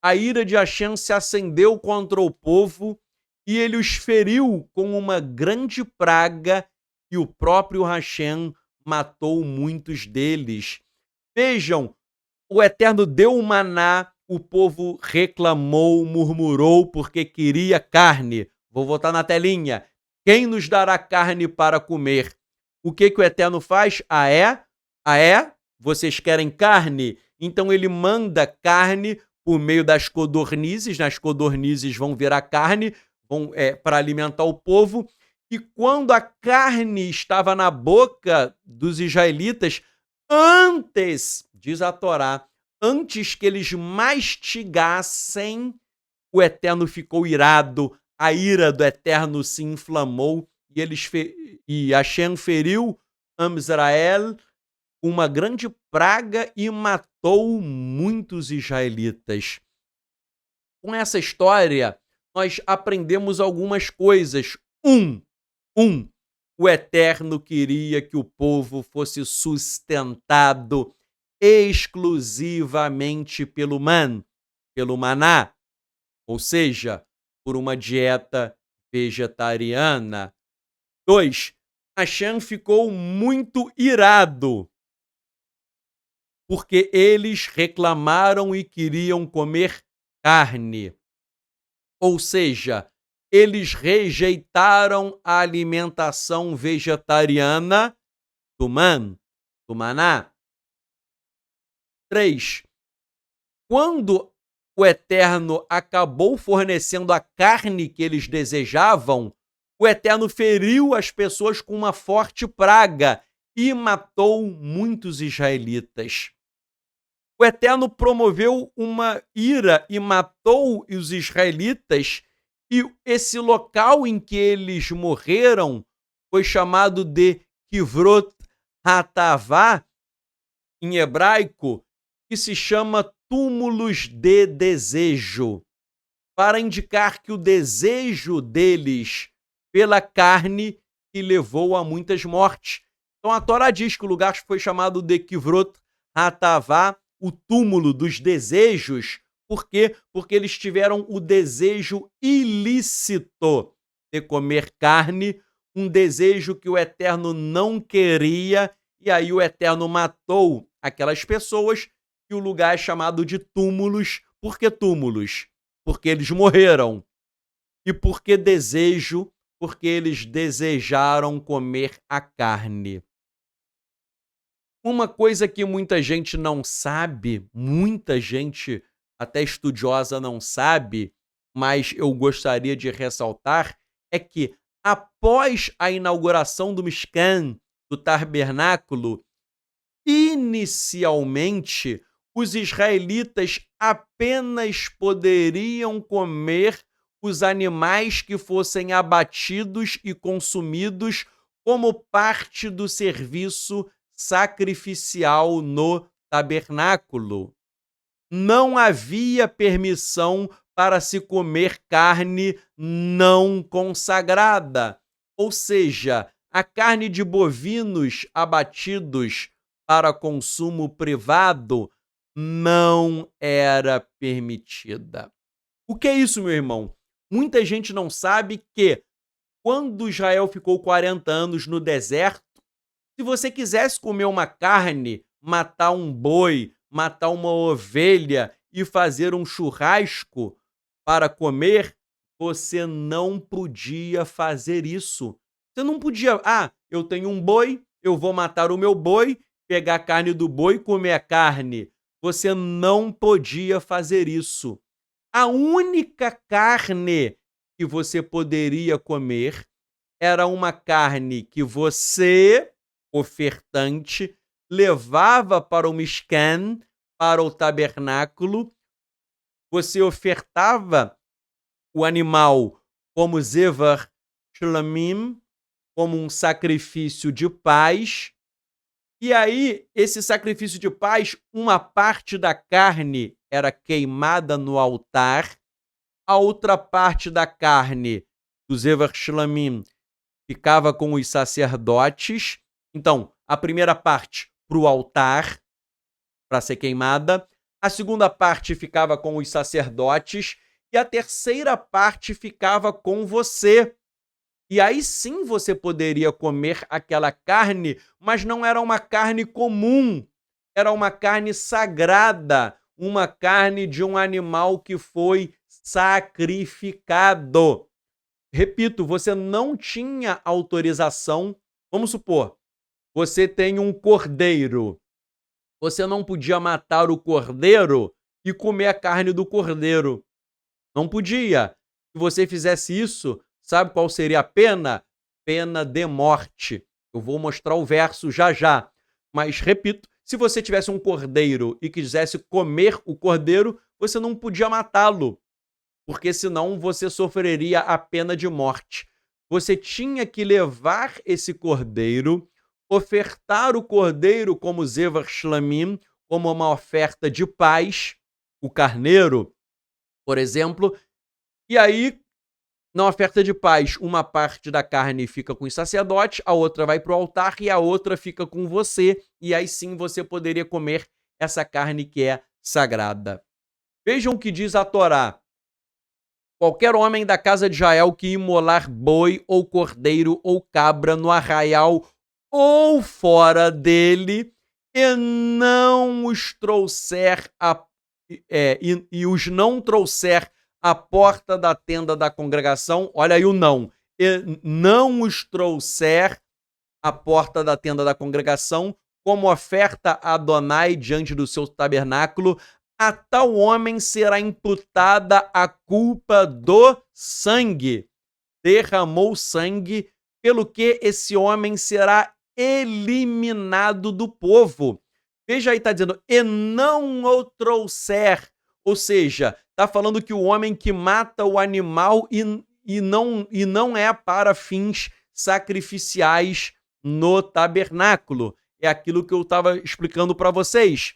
a ira de Hashem se acendeu contra o povo e ele os feriu com uma grande praga e o próprio Hashem matou muitos deles. Vejam, o Eterno deu o maná, o povo reclamou, murmurou porque queria carne. Vou voltar na telinha. Quem nos dará carne para comer? O que que o Eterno faz? Ah, é? Ah, é? Vocês querem carne? Então ele manda carne por meio das codornizes. Nas codornizes vão virar carne, para alimentar o povo. E quando a carne estava na boca dos israelitas, antes, diz a Torá, antes que eles mastigassem, o Eterno ficou irado, a ira do Eterno se inflamou e Hashem feriu Israel uma grande praga e matou muitos israelitas. Com essa história, nós aprendemos algumas coisas. O Eterno queria que o povo fosse sustentado exclusivamente pelo maná, ou seja, por uma dieta vegetariana. 2. Hashem ficou muito irado, porque eles reclamaram e queriam comer carne. Ou seja, eles rejeitaram a alimentação vegetariana do maná. 3. Quando o Eterno acabou fornecendo a carne que eles desejavam, o Eterno feriu as pessoas com uma forte praga e matou muitos israelitas. O Eterno promoveu uma ira e matou os israelitas, e esse local em que eles morreram foi chamado de Kivrot Hatavá, em hebraico, que se chama túmulos de desejo, para indicar que o desejo deles pela carne que levou a muitas mortes. Então a Torá diz que o lugar foi chamado de Kivrot Hatavá, o túmulo dos desejos. Por quê? Porque eles tiveram o desejo ilícito de comer carne, um desejo que o Eterno não queria, e aí o Eterno matou aquelas pessoas, e o lugar é chamado de túmulos. Por que túmulos? Porque eles morreram. E por que desejo? Porque eles desejaram comer a carne. Uma coisa que muita gente não sabe, muita gente até estudiosa não sabe, mas eu gostaria de ressaltar, é que após a inauguração do Mishkan, do tabernáculo, inicialmente os israelitas apenas poderiam comer os animais que fossem abatidos e consumidos como parte do serviço sacrificial no tabernáculo. Não havia permissão para se comer carne não consagrada, ou seja, a carne de bovinos abatidos para consumo privado não era permitida. O que é isso, meu irmão? Muita gente não sabe que, quando Israel ficou 40 anos no deserto, se você quisesse comer uma carne, matar um boi, matar uma ovelha e fazer um churrasco para comer, você não podia fazer isso. Você não podia, eu tenho um boi, eu vou matar o meu boi, pegar a carne do boi e comer a carne. Você não podia fazer isso. A única carne que você poderia comer era uma carne que você, ofertante, levava para o Mishkan, para o tabernáculo. Você ofertava o animal como Zevar Shlamim, como um sacrifício de paz. E aí, esse sacrifício de paz, uma parte da carne era queimada no altar, a outra parte da carne do Zevar Shlamim ficava com os sacerdotes. Então, a primeira parte para o altar, para ser queimada. A segunda parte ficava com os sacerdotes. E a terceira parte ficava com você. E aí sim você poderia comer aquela carne, mas não era uma carne comum. Era uma carne sagrada, uma carne de um animal que foi sacrificado. Repito, você não tinha autorização. Vamos supor, você tem um cordeiro. Você não podia matar o cordeiro e comer a carne do cordeiro. Não podia. Se você fizesse isso, sabe qual seria a pena? Pena de morte. Eu vou mostrar o verso já já. Mas, repito, se você tivesse um cordeiro e quisesse comer o cordeiro, você não podia matá-lo, porque senão você sofreria a pena de morte. Você tinha que levar esse cordeiro, ofertar o cordeiro como Zevar Shlamim, como uma oferta de paz, o carneiro, por exemplo, e aí, na oferta de paz, uma parte da carne fica com os sacerdotes, a outra vai para o altar e a outra fica com você, e aí sim você poderia comer essa carne que é sagrada. Vejam o que diz a Torá. Qualquer homem da casa de Israel que imolar boi ou cordeiro ou cabra no arraial ou fora dele e não os trouxer e os não trouxer à porta da tenda da congregação, olha aí o não, e não os trouxer à porta da tenda da congregação como oferta a Adonai diante do seu tabernáculo, a tal homem será imputada a culpa do sangue. Derramou sangue, pelo que esse homem será eliminado do povo. Veja aí, está dizendo, e não o trouxer. Ou seja, está falando que o homem que mata o animal e não é para fins sacrificiais no tabernáculo. É aquilo que eu estava explicando para vocês.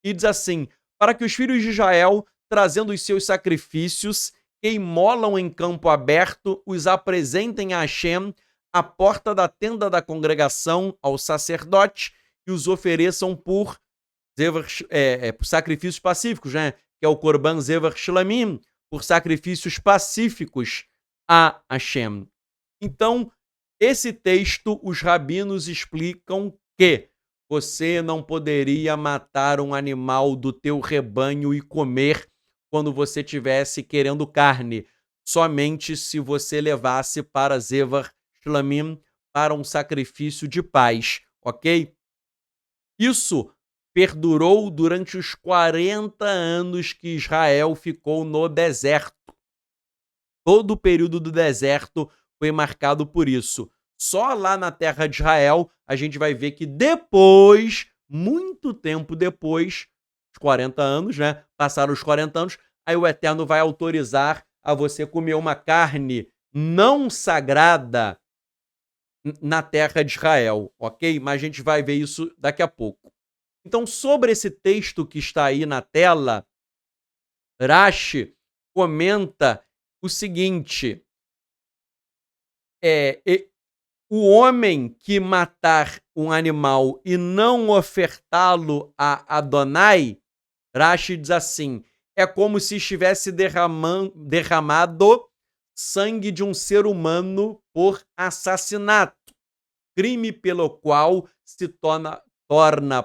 E diz assim, para que os filhos de Israel, trazendo os seus sacrifícios, que imolam em campo aberto, os apresentem a Hashem, à porta da tenda da congregação, ao sacerdote, e os ofereçam por sacrifícios pacíficos, né? Que é o Korban Zevar Shlamim, por sacrifícios pacíficos a Hashem. Então, esse texto, os rabinos explicam que você não poderia matar um animal do teu rebanho e comer quando você estivesse querendo carne, somente se você levasse para Zevar Shlamim, para um sacrifício de paz, ok? Isso perdurou durante os 40 anos que Israel ficou no deserto. Todo o período do deserto foi marcado por isso. Só lá na terra de Israel, a gente vai ver que depois, muito tempo depois, os 40 anos, né? Passaram os 40 anos, aí o Eterno vai autorizar a você comer uma carne não sagrada na terra de Israel, ok? Mas a gente vai ver isso daqui a pouco. Então, sobre esse texto que está aí na tela, Rashi comenta o seguinte: o homem que matar um animal e não ofertá-lo a Adonai, Rashi diz assim, é como se estivesse derramado sangue de um ser humano por assassinato, crime pelo qual se torna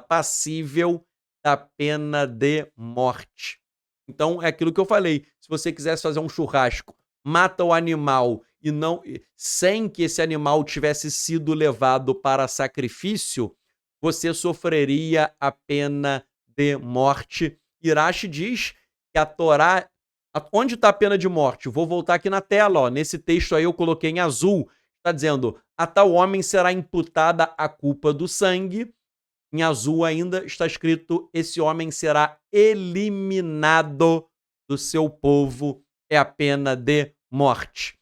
passível da pena de morte. Então, é aquilo que eu falei, se você quisesse fazer um churrasco, mata o animal e não, sem que esse animal tivesse sido levado para sacrifício, você sofreria a pena de morte. Irache diz que a Torá Onde está a pena de morte? Vou voltar aqui na tela, ó. Nesse texto aí eu coloquei em azul, está dizendo: a tal homem será imputada a culpa do sangue. Em azul ainda está escrito: esse homem será eliminado do seu povo, é a pena de morte.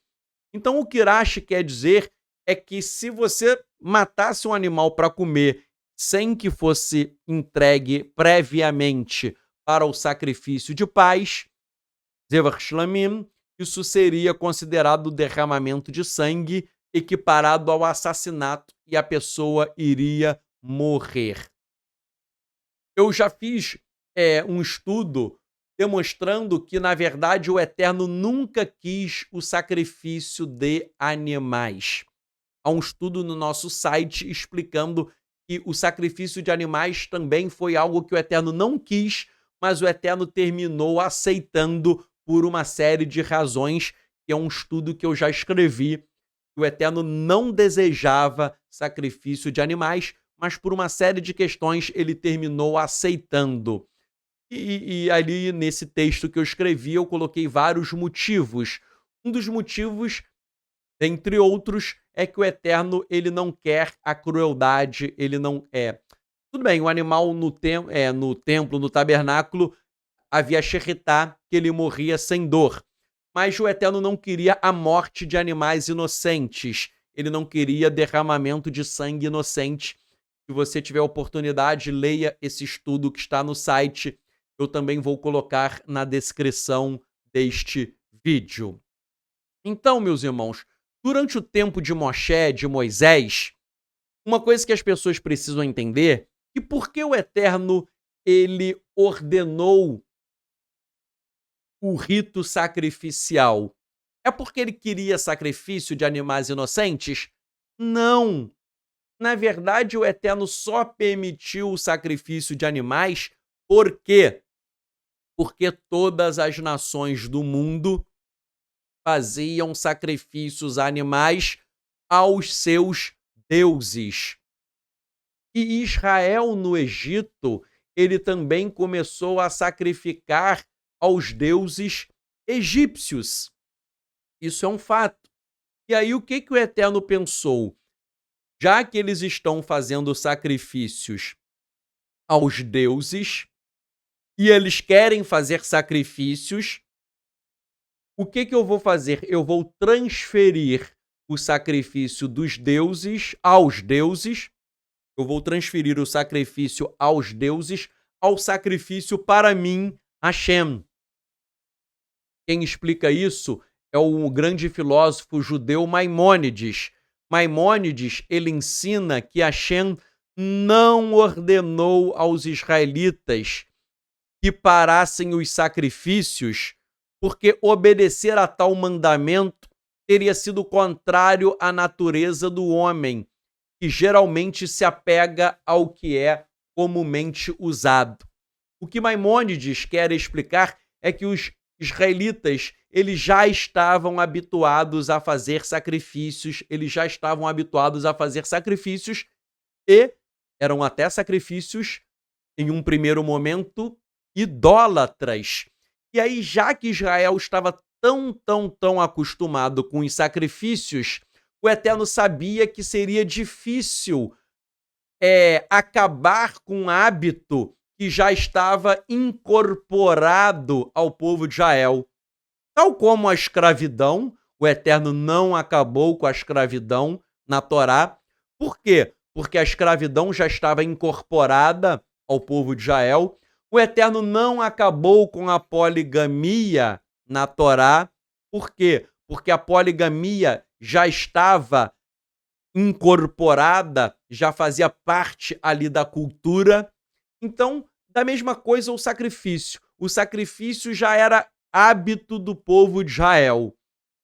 Então o que Rashi quer dizer é que se você matasse um animal para comer sem que fosse entregue previamente para o sacrifício de paz, Zevach Shlamim, isso seria considerado derramamento de sangue equiparado ao assassinato e a pessoa iria morrer. Eu já fiz um estudo demonstrando que, na verdade, o Eterno nunca quis o sacrifício de animais. Há um estudo no nosso site explicando que o sacrifício de animais também foi algo que o Eterno não quis, mas o Eterno terminou aceitando por uma série de razões, que é um estudo que eu já escrevi. O Eterno não desejava sacrifício de animais, mas por uma série de questões ele terminou aceitando. E ali nesse texto que eu escrevi, eu coloquei vários motivos. Um dos motivos, entre outros, é que o Eterno ele não quer a crueldade, ele não é. Tudo bem, o animal no templo, no tabernáculo, havia Sheritá, que ele morria sem dor. Mas o Eterno não queria a morte de animais inocentes. Ele não queria derramamento de sangue inocente. Se você tiver oportunidade, leia esse estudo que está no site. Eu também vou colocar na descrição deste vídeo. Então, meus irmãos, durante o tempo de Moshe, de Moisés, uma coisa que as pessoas precisam entender é que por que o Eterno ele ordenou o rito sacrificial? É porque ele queria sacrifício de animais inocentes? Não. Na verdade, o Eterno só permitiu o sacrifício de animais por quê? Porque todas as nações do mundo faziam sacrifícios a animais aos seus deuses. E Israel, no Egito, ele também começou a sacrificar aos deuses egípcios. Isso é um fato. E aí, o que o Eterno pensou? Já que eles estão fazendo sacrifícios aos deuses e eles querem fazer sacrifícios, o que eu vou fazer? Eu vou transferir o sacrifício dos deuses aos deuses. Eu vou transferir o sacrifício aos deuses ao sacrifício para mim, Hashem. Quem explica isso é o grande filósofo judeu Maimônides. Maimônides, ele ensina que Hashem não ordenou aos israelitas que parassem os sacrifícios, porque obedecer a tal mandamento teria sido contrário à natureza do homem, que geralmente se apega ao que é comumente usado. O que Maimônides quer explicar é que os israelitas eles já estavam habituados a fazer sacrifícios, e eram até sacrifícios, em um primeiro momento, idólatras. E aí, já que Israel estava tão acostumado com os sacrifícios, o Eterno sabia que seria difícil acabar com um hábito que já estava incorporado ao povo de Israel. Tal como a escravidão, o Eterno não acabou com a escravidão na Torá. Por quê? Porque a escravidão já estava incorporada ao povo de Israel. O Eterno não acabou com a poligamia na Torá. Por quê? Porque a poligamia já estava incorporada, já fazia parte ali da cultura. Então, da mesma coisa o sacrifício. O sacrifício já era hábito do povo de Israel.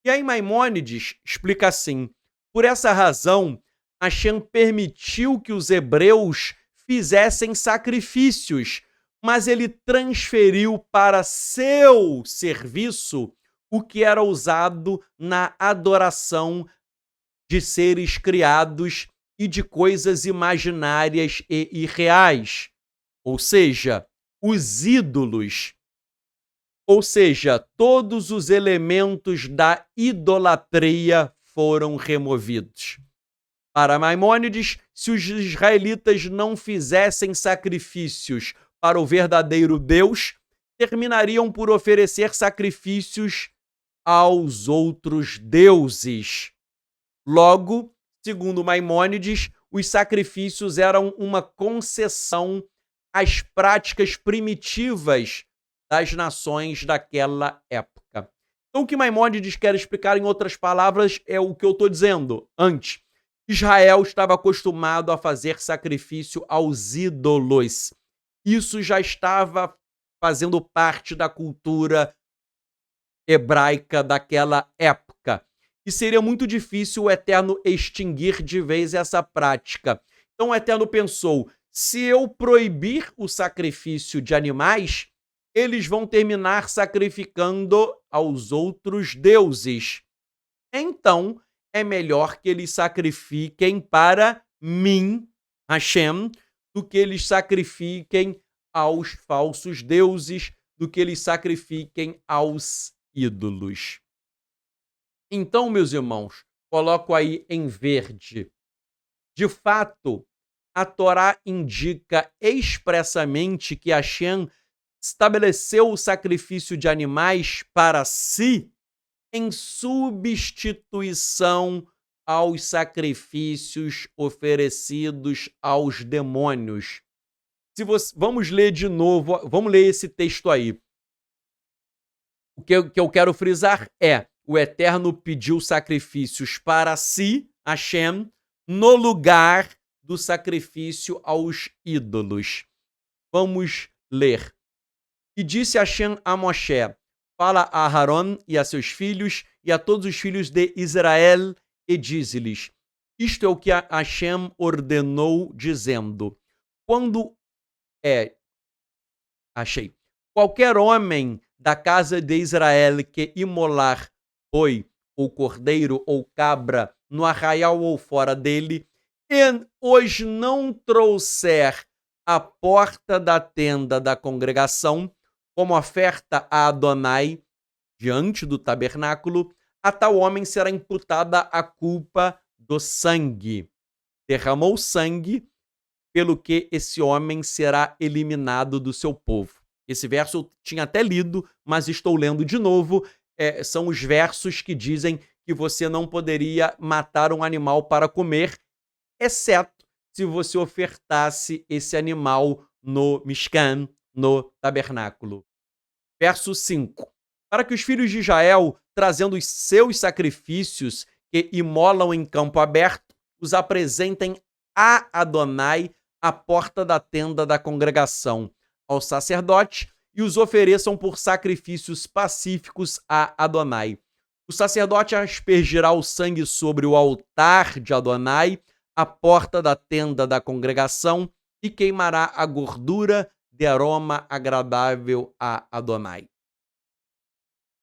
E aí Maimônides explica assim: por essa razão, Hashem permitiu que os hebreus fizessem sacrifícios, mas ele transferiu para seu serviço o que era usado na adoração de seres criados e de coisas imaginárias e irreais. Ou seja, os ídolos. Ou seja, todos os elementos da idolatria foram removidos. Para Maimônides, se os israelitas não fizessem sacrifícios para o verdadeiro Deus, terminariam por oferecer sacrifícios aos outros deuses. Logo, segundo Maimônides, os sacrifícios eram uma concessão às práticas primitivas das nações daquela época. Então, o que Maimônides quer explicar, em outras palavras, é o que eu estou dizendo antes. Israel estava acostumado a fazer sacrifício aos ídolos. Isso já estava fazendo parte da cultura hebraica daquela época. E seria muito difícil o Eterno extinguir de vez essa prática. Então o Eterno pensou, se eu proibir o sacrifício de animais, eles vão terminar sacrificando aos outros deuses. Então, é melhor que eles sacrifiquem para mim, Hashem, do que eles sacrifiquem aos falsos deuses, do que eles sacrifiquem aos ídolos. Então, meus irmãos, coloco aí em verde. De fato, a Torá indica expressamente que Hashem estabeleceu o sacrifício de animais para si em substituição aos sacrifícios oferecidos aos demônios. Vamos ler de novo, vamos ler esse texto aí. O que eu quero frisar é: o Eterno pediu sacrifícios para si, Hashem, no lugar do sacrifício aos ídolos. Vamos ler. E disse Hashem a Moshe: fala a Aharon e a seus filhos e a todos os filhos de Israel e dize-lhes: isto é o que Hashem ordenou, dizendo: qualquer homem da casa de Israel que imolar boi ou cordeiro ou cabra no arraial ou fora dele, e os não trouxer à porta da tenda da congregação, como oferta a Adonai, diante do tabernáculo, a tal homem será imputada a culpa do sangue. Derramou sangue, pelo que esse homem será eliminado do seu povo. Esse verso eu tinha até lido, mas estou lendo de novo. São os versos que dizem que você não poderia matar um animal para comer, exceto se você ofertasse esse animal no Mishkan, no tabernáculo. Verso 5. Para que os filhos de Israel, trazendo os seus sacrifícios que imolam em campo aberto, os apresentem a Adonai à porta da tenda da congregação, ao sacerdote, e os ofereçam por sacrifícios pacíficos a Adonai. O sacerdote aspergirá o sangue sobre o altar de Adonai, à porta da tenda da congregação, e queimará a gordura de aroma agradável a Adonai.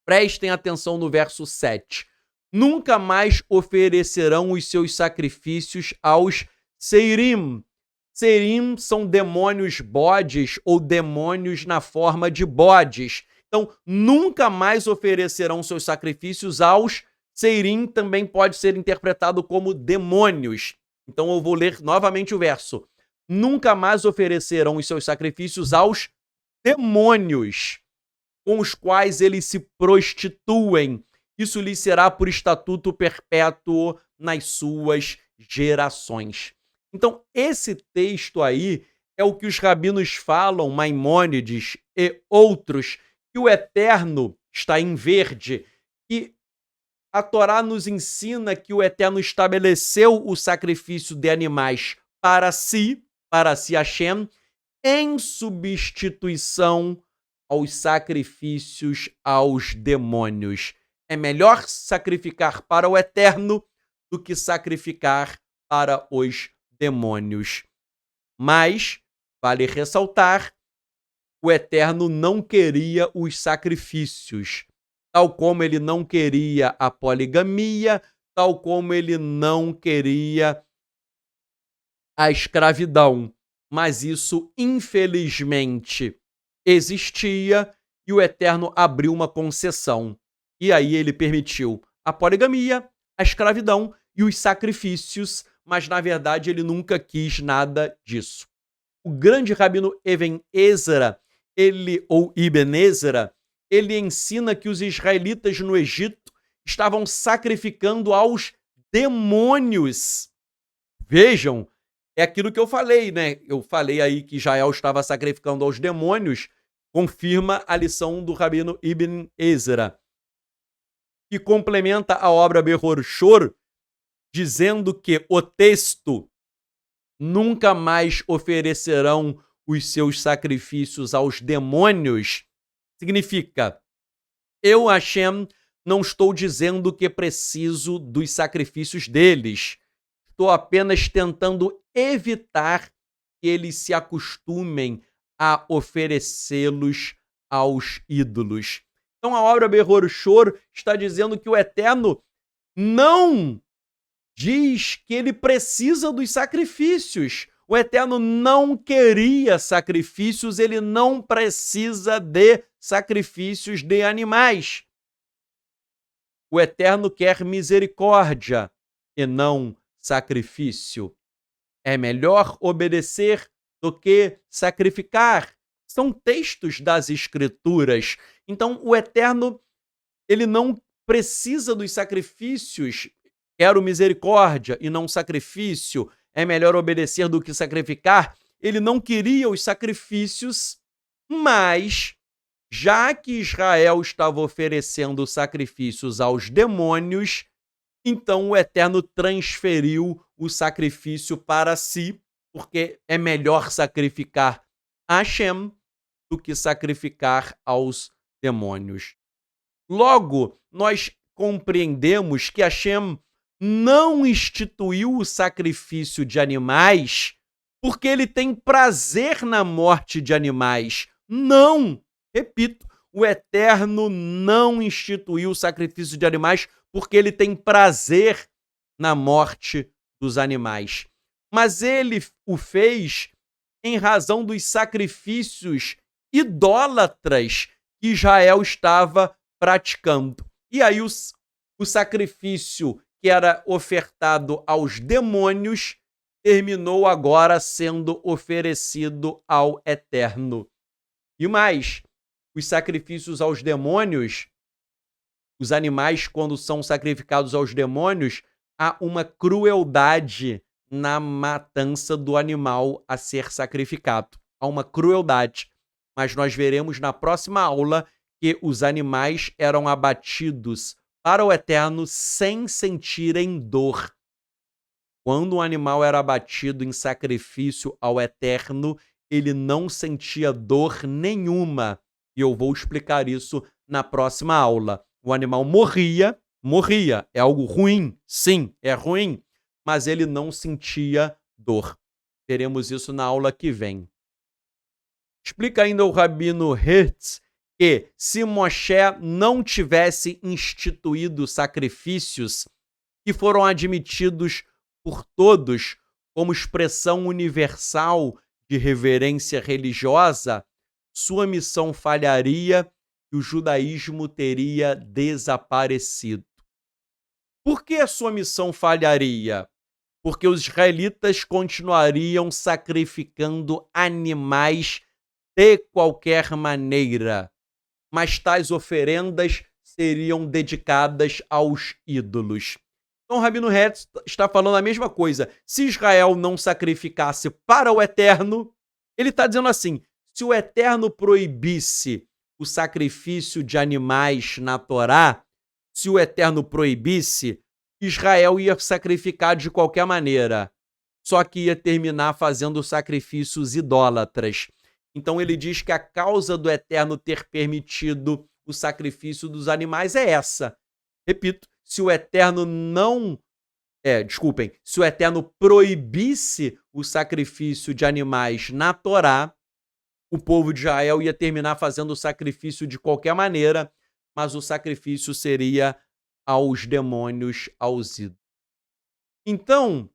Prestem atenção no verso 7. Nunca mais oferecerão os seus sacrifícios aos Seirim. Seirim são demônios bodes ou demônios na forma de bodes. Então, nunca mais oferecerão seus sacrifícios aos Seirim, também pode ser interpretado como demônios. Então, eu vou ler novamente o verso. Nunca mais oferecerão os seus sacrifícios aos demônios, com os quais eles se prostituem. Isso lhes será por estatuto perpétuo nas suas gerações. Então, esse texto aí é o que os rabinos falam, Maimônides e outros, que o Eterno está em verde, e a Torá nos ensina que o Eterno estabeleceu o sacrifício de animais para si Hashem, em substituição aos sacrifícios aos demônios. É melhor sacrificar para o Eterno do que sacrificar para os demônios. Mas, vale ressaltar, o Eterno não queria os sacrifícios, tal como ele não queria a poligamia, tal como ele não queria a escravidão. Mas isso, infelizmente, existia, e o Eterno abriu uma concessão. E aí ele permitiu a poligamia, a escravidão e os sacrifícios, mas na verdade ele nunca quis nada disso. O grande rabino Even Ezra, ou Ibn Ezra, ele ensina que os israelitas no Egito estavam sacrificando aos demônios. Vejam, é aquilo que eu falei, né? Eu falei aí que Israel estava sacrificando aos demônios, confirma a lição do rabino Ibn Ezra, que complementa a obra Behor Shor, dizendo que o texto nunca mais oferecerão os seus sacrifícios aos demônios, significa, eu, Hashem, não estou dizendo que preciso dos sacrifícios deles. Estou apenas tentando evitar que eles se acostumem a oferecê-los aos ídolos. Então a obra Behor Shor está dizendo que o Eterno não diz que ele precisa dos sacrifícios. O Eterno não queria sacrifícios, ele não precisa de sacrifícios de animais. O Eterno quer misericórdia e não sacrifício. É melhor obedecer do que sacrificar. São textos das Escrituras. Então, o Eterno, ele não precisa dos sacrifícios. Quero misericórdia e não sacrifício. É melhor obedecer do que sacrificar. Ele não queria os sacrifícios, mas, já que Israel estava oferecendo sacrifícios aos demônios, então o Eterno transferiu o sacrifício para si, porque é melhor sacrificar a Hashem do que sacrificar aos demônios. Logo, nós compreendemos que Hashem não instituiu o sacrifício de animais porque ele tem prazer na morte de animais. Não! Repito, o Eterno não instituiu o sacrifício de animais porque ele tem prazer na morte dos animais. Mas ele o fez em razão dos sacrifícios idólatras que Israel estava praticando. E aí o sacrifício que era ofertado aos demônios terminou agora sendo oferecido ao Eterno. E mais, os sacrifícios aos demônios, os animais, quando são sacrificados aos demônios, há uma crueldade na matança do animal a ser sacrificado. Há uma crueldade. Mas nós veremos na próxima aula que os animais eram abatidos para o Eterno sem sentirem dor. Quando um animal era abatido em sacrifício ao Eterno, ele não sentia dor nenhuma. E eu vou explicar isso na próxima aula. O animal morria, é algo ruim, sim, é ruim, mas ele não sentia dor. Teremos isso na aula que vem. Explica ainda o rabino Hertz que se Moshe não tivesse instituído sacrifícios que foram admitidos por todos como expressão universal de reverência religiosa, sua missão falharia e o judaísmo teria desaparecido. Por que a sua missão falharia? Porque os israelitas continuariam sacrificando animais de qualquer maneira, mas tais oferendas seriam dedicadas aos ídolos. Então, o rabino Hertz está falando a mesma coisa. Se Israel não sacrificasse para o Eterno, ele está dizendo assim, se o Eterno proibisse o sacrifício de animais na Torá, se o Eterno proibisse, Israel ia sacrificar de qualquer maneira, só que ia terminar fazendo sacrifícios idólatras. Então ele diz que a causa do Eterno ter permitido o sacrifício dos animais é essa. Repito, se o Eterno se o Eterno proibisse o sacrifício de animais na Torá, o povo de Israel ia terminar fazendo o sacrifício de qualquer maneira, mas o sacrifício seria aos demônios, aos ídolos. Então,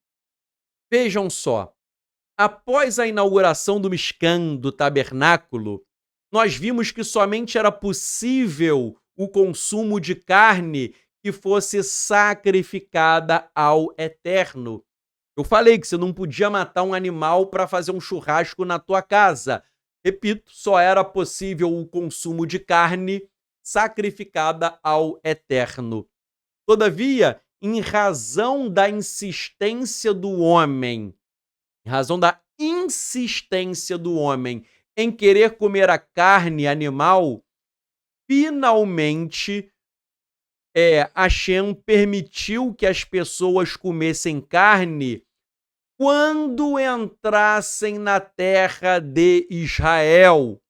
vejam só, após a inauguração do Mishkan, do tabernáculo, nós vimos que somente era possível o consumo de carne que fosse sacrificada ao Eterno. Eu falei que você não podia matar um animal para fazer um churrasco na tua casa. Repito, só era possível o consumo de carne sacrificada ao Eterno. Todavia, em razão da insistência do homem, em querer comer a carne animal, finalmente Hashem permitiu que as pessoas comessem carne quando entrassem na terra de Israel,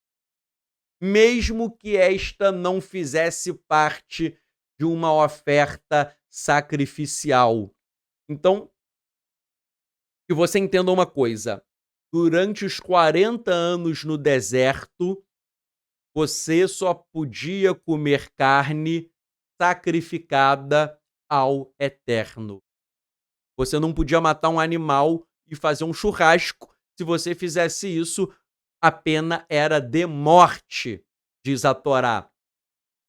mesmo que esta não fizesse parte de uma oferta sacrificial. Então, que você entenda uma coisa: durante os 40 anos no deserto, você só podia comer carne sacrificada ao Eterno. Você não podia matar um animal e fazer um churrasco. Se você fizesse isso, a pena era de morte, diz a Torá.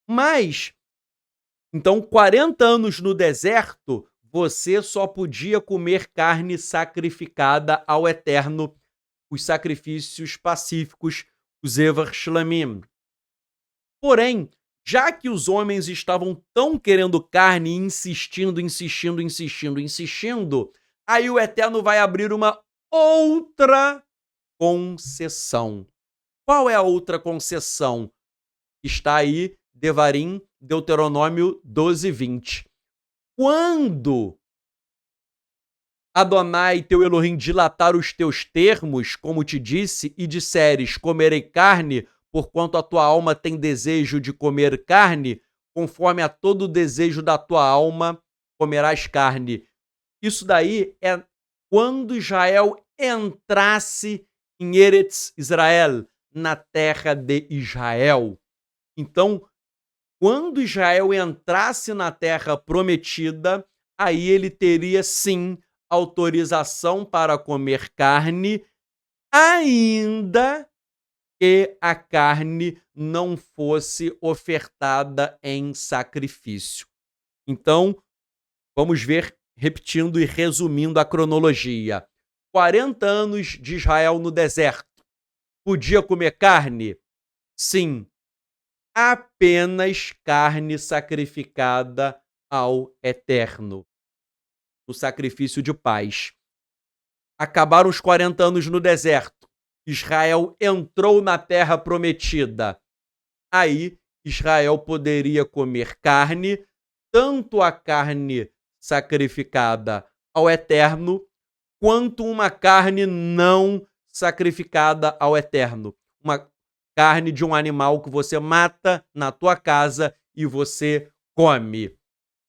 Mas, então, 40 anos no deserto, você só podia comer carne sacrificada ao Eterno, os sacrifícios pacíficos, os Evar Shlamim. Porém, já que os homens estavam tão querendo carne, insistindo, aí o Eterno vai abrir uma outra concessão. Qual é a outra concessão? Está aí, Devarim, Deuteronômio 12:20. Quando Adonai, teu Elohim, dilatar os teus termos, como te disse, e disseres, comerei carne, porquanto a tua alma tem desejo de comer carne, conforme a todo o desejo da tua alma, comerás carne. Isso daí é quando Israel entrasse em Eretz Israel, na terra de Israel. Então, quando Israel entrasse na terra prometida, aí ele teria sim autorização para comer carne, ainda que a carne não fosse ofertada em sacrifício. Então, vamos ver, repetindo e resumindo a cronologia. 40 anos de Israel no deserto. Podia comer carne? Sim. Apenas carne sacrificada ao Eterno, no sacrifício de paz. Acabaram os 40 anos no deserto. Israel entrou na terra prometida. Aí, Israel poderia comer carne, tanto a carne sacrificada ao Eterno, quanto uma carne não sacrificada ao Eterno. Uma carne de um animal que você mata na tua casa e você come.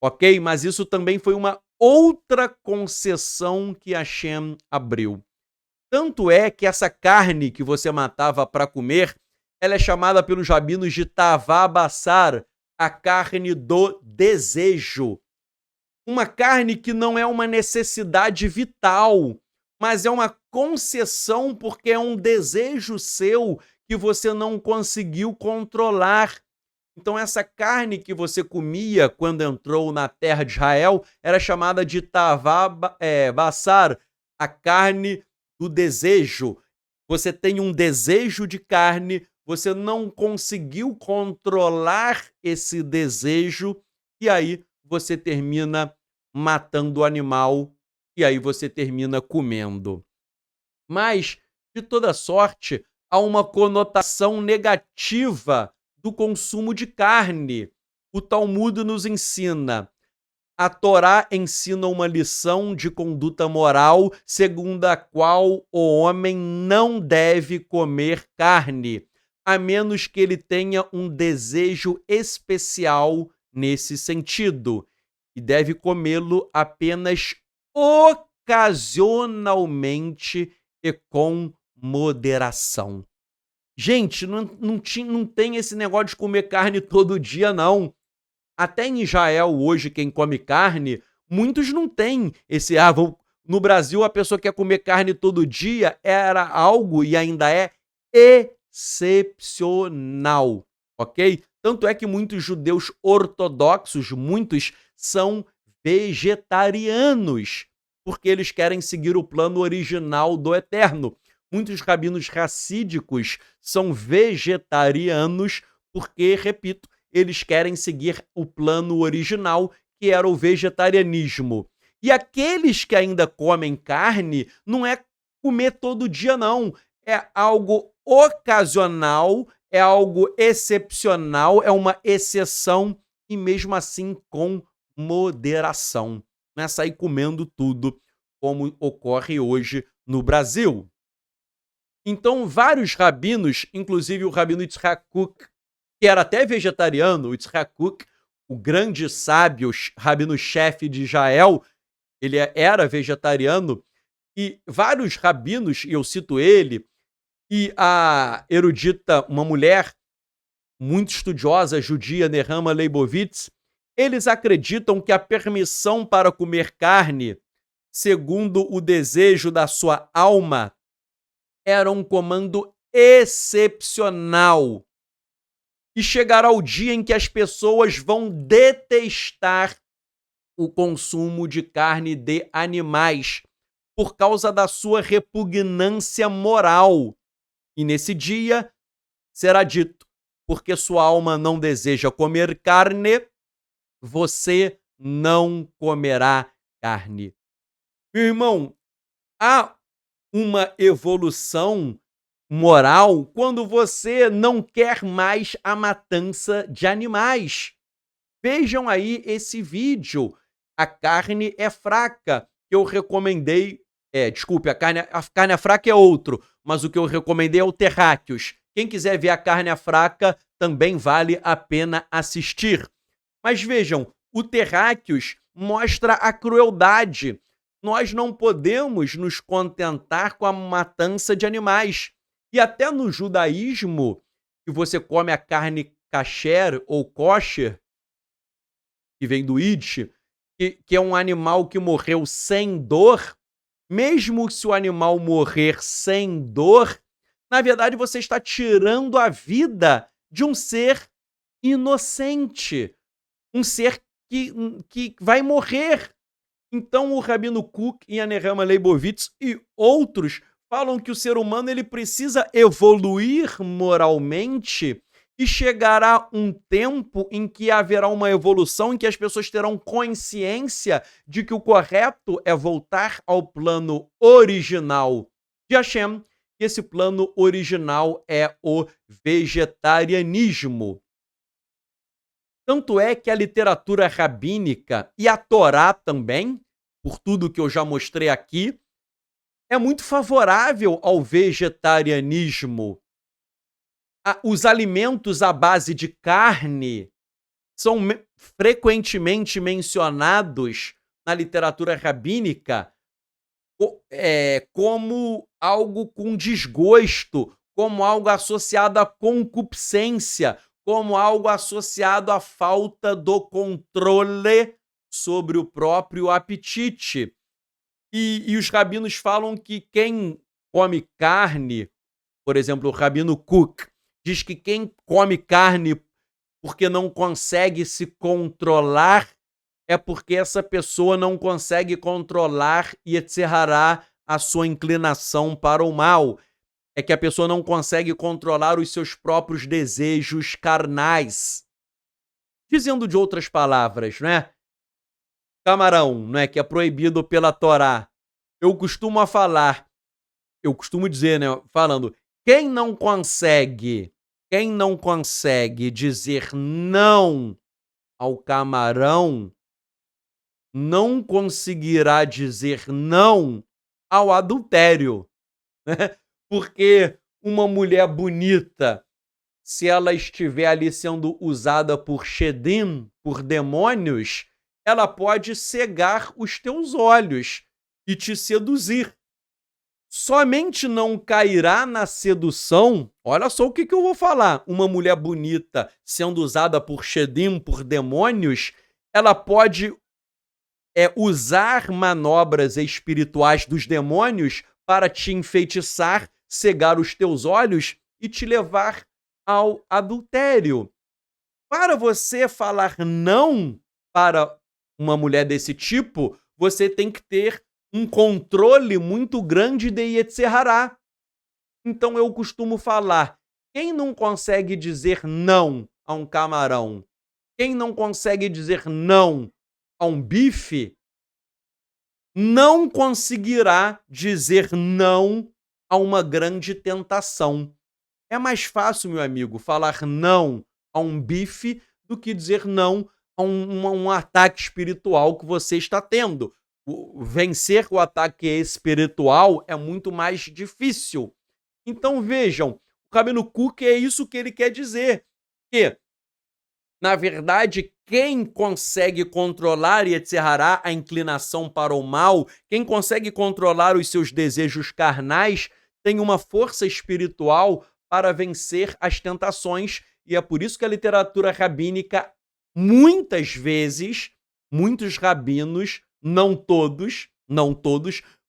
Ok? Mas isso também foi uma outra concessão que Hashem abriu. Tanto é que essa carne que você matava para comer, ela é chamada pelos rabinos de tavá bassar, a carne do desejo. Uma carne que não é uma necessidade vital, mas é uma concessão porque é um desejo seu que você não conseguiu controlar. Então essa carne que você comia quando entrou na terra de Israel era chamada de tavá bassar, a carne do desejo. Você tem um desejo de carne, você não conseguiu controlar esse desejo e aí você termina matando o animal e aí você termina comendo. Mas, de toda sorte, há uma conotação negativa do consumo de carne. O Talmud nos ensina. A Torá ensina uma lição de conduta moral, segundo a qual o homem não deve comer carne, a menos que ele tenha um desejo especial nesse sentido, e deve comê-lo apenas ocasionalmente e com moderação. Gente, não tem esse negócio de comer carne todo dia, não. Até em Israel, hoje, quem come carne, muitos não têm esse... No Brasil, a pessoa que quer comer carne todo dia era algo, e ainda é, excepcional, ok? Tanto é que muitos judeus ortodoxos, muitos são vegetarianos, porque eles querem seguir o plano original do Eterno. Muitos rabinos racídicos são vegetarianos porque, repito, eles querem seguir o plano original, que era o vegetarianismo. E aqueles que ainda comem carne, não é comer todo dia, não. É algo ocasional, é algo excepcional, é uma exceção e mesmo assim com moderação. Não é sair comendo tudo como ocorre hoje no Brasil. Então, vários rabinos, inclusive o rabino Yitzhak Kook, que era até vegetariano, o Yitzhak Kook, o grande sábio, rabino-chefe de Israel, ele era vegetariano, e vários rabinos, e eu cito ele, e a erudita, uma mulher muito estudiosa, judia, Nehama Leibovitz, eles acreditam que a permissão para comer carne, segundo o desejo da sua alma, era um comando excepcional. E chegará o dia em que as pessoas vão detestar o consumo de carne de animais por causa da sua repugnância moral. E nesse dia será dito, porque sua alma não deseja comer carne, você não comerá carne. Meu irmão, há uma evolução moral quando você não quer mais a matança de animais. Vejam aí esse vídeo. A carne é fraca, que eu recomendei. Desculpe, a carne é fraca é outro, mas o que eu recomendei é o Terráqueos. Quem quiser ver a carne é fraca, também vale a pena assistir. Mas vejam, o Terráqueos mostra a crueldade. Nós não podemos nos contentar com a matança de animais. E até no judaísmo, que você come a carne kasher ou kosher, que vem do Yiddish, que é um animal que morreu sem dor, mesmo se o animal morrer sem dor, na verdade você está tirando a vida um ser inocente, um ser que vai morrer. Então o Rabino Kook e a Nehama Leibovitz e outros falam que o ser humano ele precisa evoluir moralmente e chegará um tempo em que haverá uma evolução em que as pessoas terão consciência de que o correto é voltar ao plano original de Hashem, e esse plano original é o vegetarianismo. Tanto é que a literatura rabínica e a Torá também, por tudo que eu já mostrei aqui, é muito favorável ao vegetarianismo. Os alimentos à base de carne são frequentemente mencionados na literatura rabínica como algo com desgosto, como algo associado à concupiscência, como algo associado à falta do controle sobre o próprio apetite. E os rabinos falam que quem come carne, por exemplo, o rabino Kook, diz que quem come carne porque não consegue se controlar é porque essa pessoa não consegue controlar Yetzirará, a sua inclinação para o mal. É que a pessoa não consegue controlar os seus próprios desejos carnais. Dizendo de outras palavras, né? Camarão, né, que é proibido pela Torá. Eu costumo dizer, né, falando, quem não consegue dizer não ao camarão, não conseguirá dizer não ao adultério, né? Porque uma mulher bonita, se ela estiver ali sendo usada por Shedim, por demônios, ela pode cegar os teus olhos e te seduzir. Somente não cairá na sedução, olha só o que eu vou falar, uma mulher bonita sendo usada por Shedim, por demônios, ela pode usar manobras espirituais dos demônios para te enfeitiçar, cegar os teus olhos e te levar ao adultério. Para você falar não para uma mulher desse tipo, você tem que ter um controle muito grande de Yetzer Hará. Então eu costumo falar: quem não consegue dizer não a um camarão, quem não consegue dizer não a um bife, não conseguirá dizer não a uma grande tentação. É mais fácil, meu amigo, falar não a um bife do que dizer não a um ataque espiritual que você está tendo. Vencer o ataque espiritual é muito mais difícil. Então vejam, o Rabino Kuk é isso que ele quer dizer, que, na verdade, quem consegue controlar Yetzer Hará, a inclinação para o mal, quem consegue controlar os seus desejos carnais, tem uma força espiritual para vencer as tentações, e é por isso que a literatura rabínica, muitas vezes, muitos rabinos, não todos,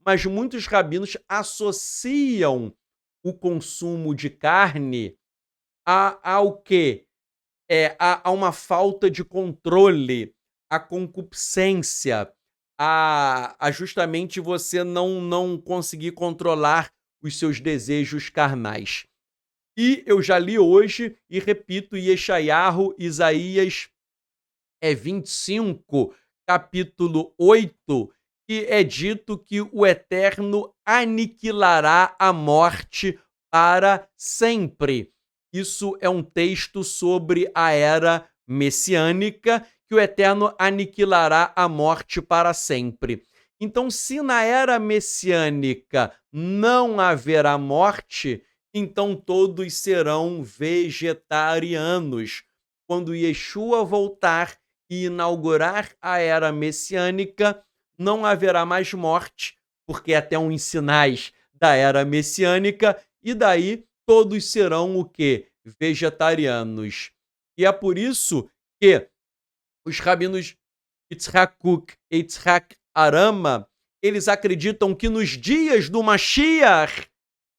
mas muitos rabinos associam o consumo de carne ao quê? A uma falta de controle, a concupiscência, a justamente você não conseguir controlar os seus desejos carnais. E eu já li hoje e repito, Yeshayahu, Isaías 25, capítulo 8, que é dito que o Eterno aniquilará a morte para sempre. Isso é um texto sobre a era messiânica, que o Eterno aniquilará a morte para sempre. Então, se na era messiânica não haverá morte, então todos serão vegetarianos. Quando Yeshua voltar e inaugurar a era messiânica, não haverá mais morte, porque até uns sinais da era messiânica, e daí todos serão o quê? Vegetarianos. E é por isso que os rabinos Yitzhak Kuk e Yitzhak Arama, eles acreditam que nos dias do Mashiach,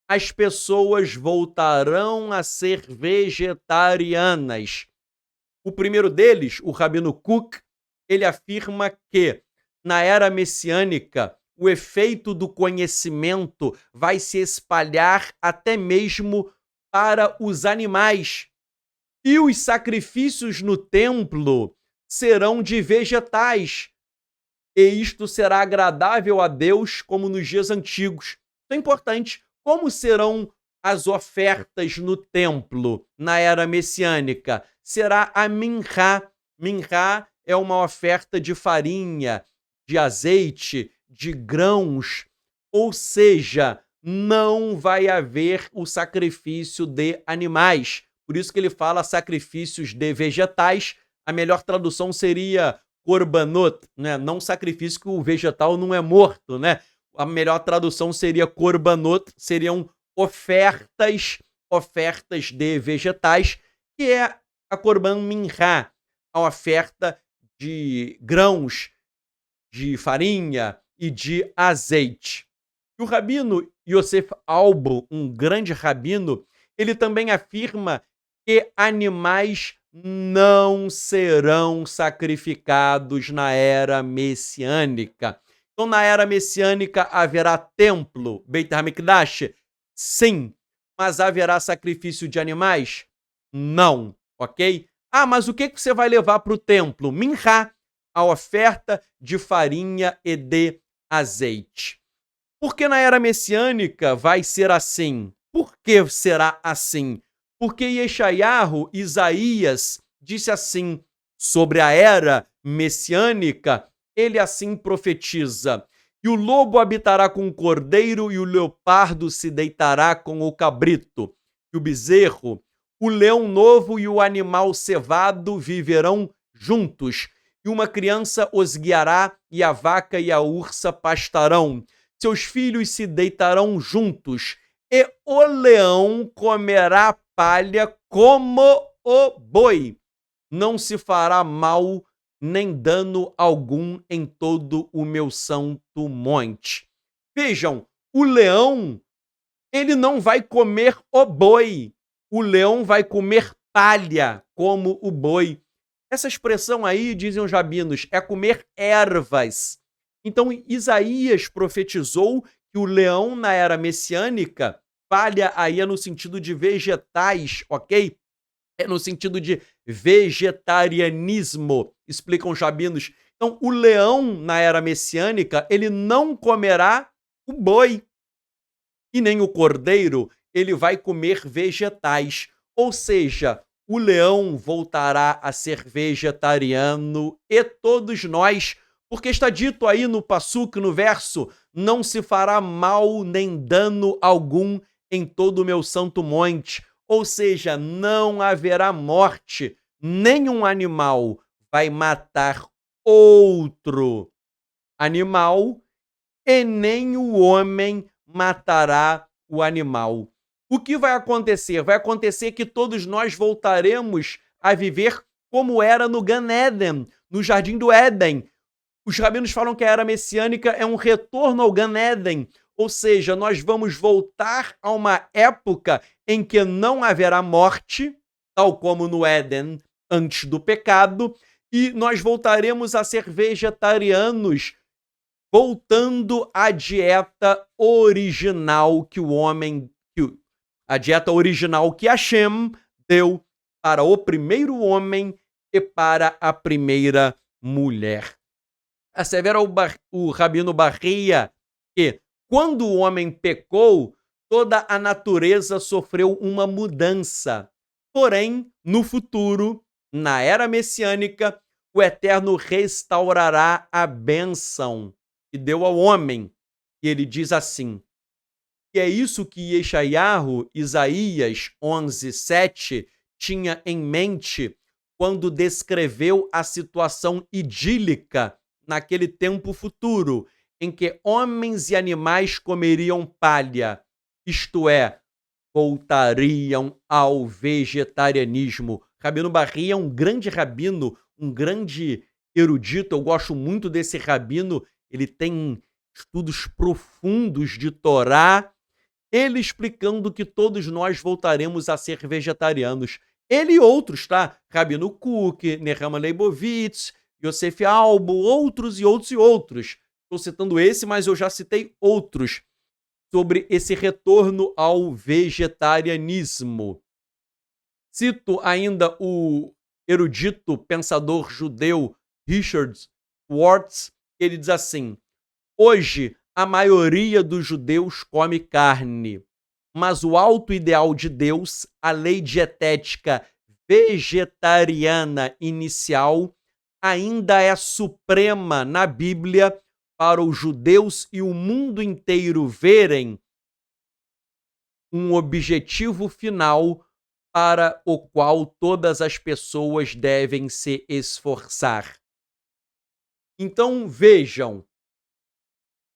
as pessoas voltarão a ser vegetarianas. O primeiro deles, o Rabino Kuk, ele afirma que, na era messiânica, o efeito do conhecimento vai se espalhar até mesmo para os animais. E os sacrifícios no templo serão de vegetais. E isto será agradável a Deus como nos dias antigos. Isso é importante. Como serão as ofertas no templo na era messiânica? Será a minhá. Minhá é uma oferta de farinha, de azeite, de grãos. Ou seja, não vai haver o sacrifício de animais. Por isso que ele fala sacrifícios de vegetais. A melhor tradução seria korbanot, né? Não sacrifício, que o vegetal não é morto, né? A melhor tradução seria korbanot, seriam ofertas de vegetais, que é a korban minhá, a oferta de grãos, de farinha e de azeite. E o rabino Yosef Albo, um grande rabino, ele também afirma que animais não serão sacrificados na era messiânica. Então, na era messiânica, haverá templo, Beit HaMikdash? Sim. Mas haverá sacrifício de animais? Não. Ok? Ah, mas o que você vai levar para o templo? Minhá, a oferta de farinha e de azeite. Por que na era messiânica vai ser assim? Por que será assim? Porque Yeshayahu, Isaías, disse assim sobre a era messiânica, ele assim profetiza: e o lobo habitará com o cordeiro, e o leopardo se deitará com o cabrito, e o bezerro, o leão novo e o animal cevado viverão juntos, e uma criança os guiará, e a vaca e a ursa pastarão. Seus filhos se deitarão juntos, e o leão comerá palha como o boi. Não se fará mal nem dano algum em todo o meu santo monte. Vejam, o leão, ele não vai comer o boi. o leão vai comer palha como o boi. Essa expressão aí, dizem os rabinos, é comer ervas. Então, Isaías profetizou que o leão, na era messiânica, palha aí é no sentido de vegetais, ok? É no sentido de vegetarianismo, explicam os rabinos. Então, o leão, na era messiânica, ele não comerá o boi e nem o cordeiro, ele vai comer vegetais. Ou seja, o leão voltará a ser vegetariano e todos nós, porque está dito aí no Passuque, no verso, não se fará mal nem dano algum em todo o meu santo monte. Ou seja, não haverá morte, nenhum animal vai matar outro animal e nem o homem matará o animal. O que vai acontecer? Vai acontecer que todos nós voltaremos a viver como era no Gan Eden, no Jardim do Éden. Os rabinos falam que a era messiânica é um retorno ao Gan Eden, ou seja, nós vamos voltar a uma época em que não haverá morte, tal como no Éden antes do pecado, e nós voltaremos a ser vegetarianos, voltando à dieta original que o homem, a dieta original que Hashem deu para o primeiro homem e para a primeira mulher. Assevera o Rabino Barria que, quando o homem pecou, toda a natureza sofreu uma mudança. Porém, no futuro, na era messiânica, o Eterno restaurará a bênção que deu ao homem. E ele diz assim, que é isso que Yeshayahu, Isaías 11:7, tinha em mente quando descreveu a situação idílica naquele tempo futuro, em que homens e animais comeriam palha, isto é, voltariam ao vegetarianismo. Rabino Barria é um grande rabino, um grande erudito, eu gosto muito desse rabino, ele tem estudos profundos de Torá, ele explicando que todos nós voltaremos a ser vegetarianos. Ele e outros, tá? Rabino Cook, Nehama Leibovitz, Yosef Albo, outros e outros e outros. Estou citando esse, mas eu já citei outros sobre esse retorno ao vegetarianismo. Cito ainda o erudito pensador judeu Richard Schwartz, ele diz assim, hoje a maioria dos judeus come carne, mas o alto ideal de Deus, a lei dietética vegetariana inicial, ainda é suprema na Bíblia para os judeus e o mundo inteiro verem um objetivo final para o qual todas as pessoas devem se esforçar. Então, vejam,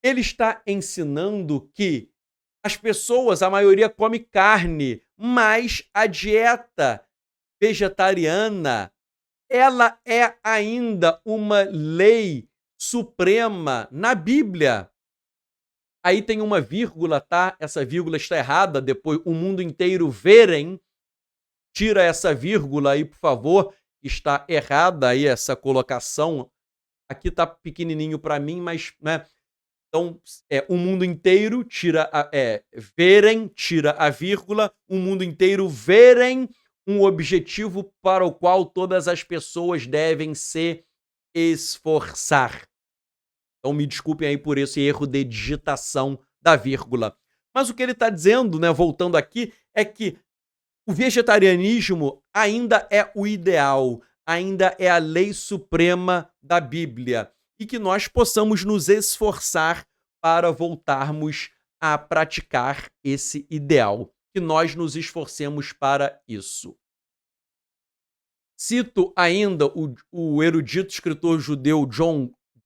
ele está ensinando que as pessoas, a maioria come carne, mas a dieta vegetariana, ela é ainda uma lei suprema na Bíblia. Aí tem uma vírgula, tá? Essa vírgula está errada, depois o mundo inteiro verem. Tira essa vírgula aí, por favor. Está errada aí essa colocação. Aqui tá pequenininho para mim, mas, né? Então, o mundo inteiro tira verem, tira a vírgula, o mundo inteiro verem um objetivo para o qual todas as pessoas devem se esforçar. Então, me desculpem aí por esse erro de digitação da vírgula. Mas o que ele está dizendo, né, voltando aqui, é que o vegetarianismo ainda é o ideal, ainda é a lei suprema da Bíblia, e que nós possamos nos esforçar para voltarmos a praticar esse ideal, que nós nos esforcemos para isso. Cito ainda o erudito escritor judeu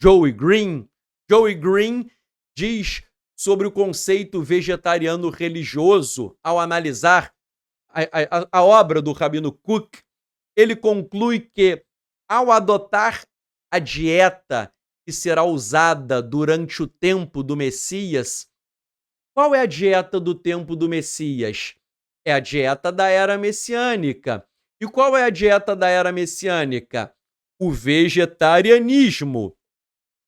Joey Green. Joey Green diz sobre o conceito vegetariano religioso ao analisar a obra do Rabino Cook. Ele conclui que, ao adotar a dieta que será usada durante o tempo do Messias, qual é a dieta do tempo do Messias? É a dieta da era messiânica. E qual é a dieta da era messiânica? O vegetarianismo.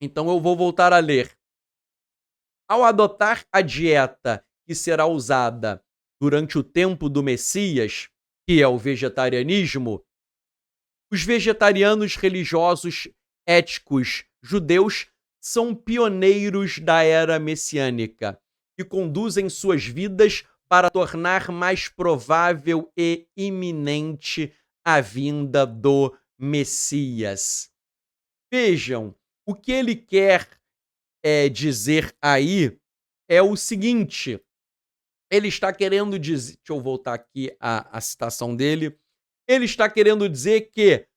Então eu vou voltar a ler. Ao adotar a dieta que será usada durante o tempo do Messias, que é o vegetarianismo, os vegetarianos religiosos éticos judeus são pioneiros da era messiânica e conduzem suas vidas para tornar mais provável e iminente a vinda do Messias. Vejam, o que ele quer dizer aí é o seguinte: ele está querendo dizer. Deixa eu voltar aqui a citação dele. Ele está querendo dizer que,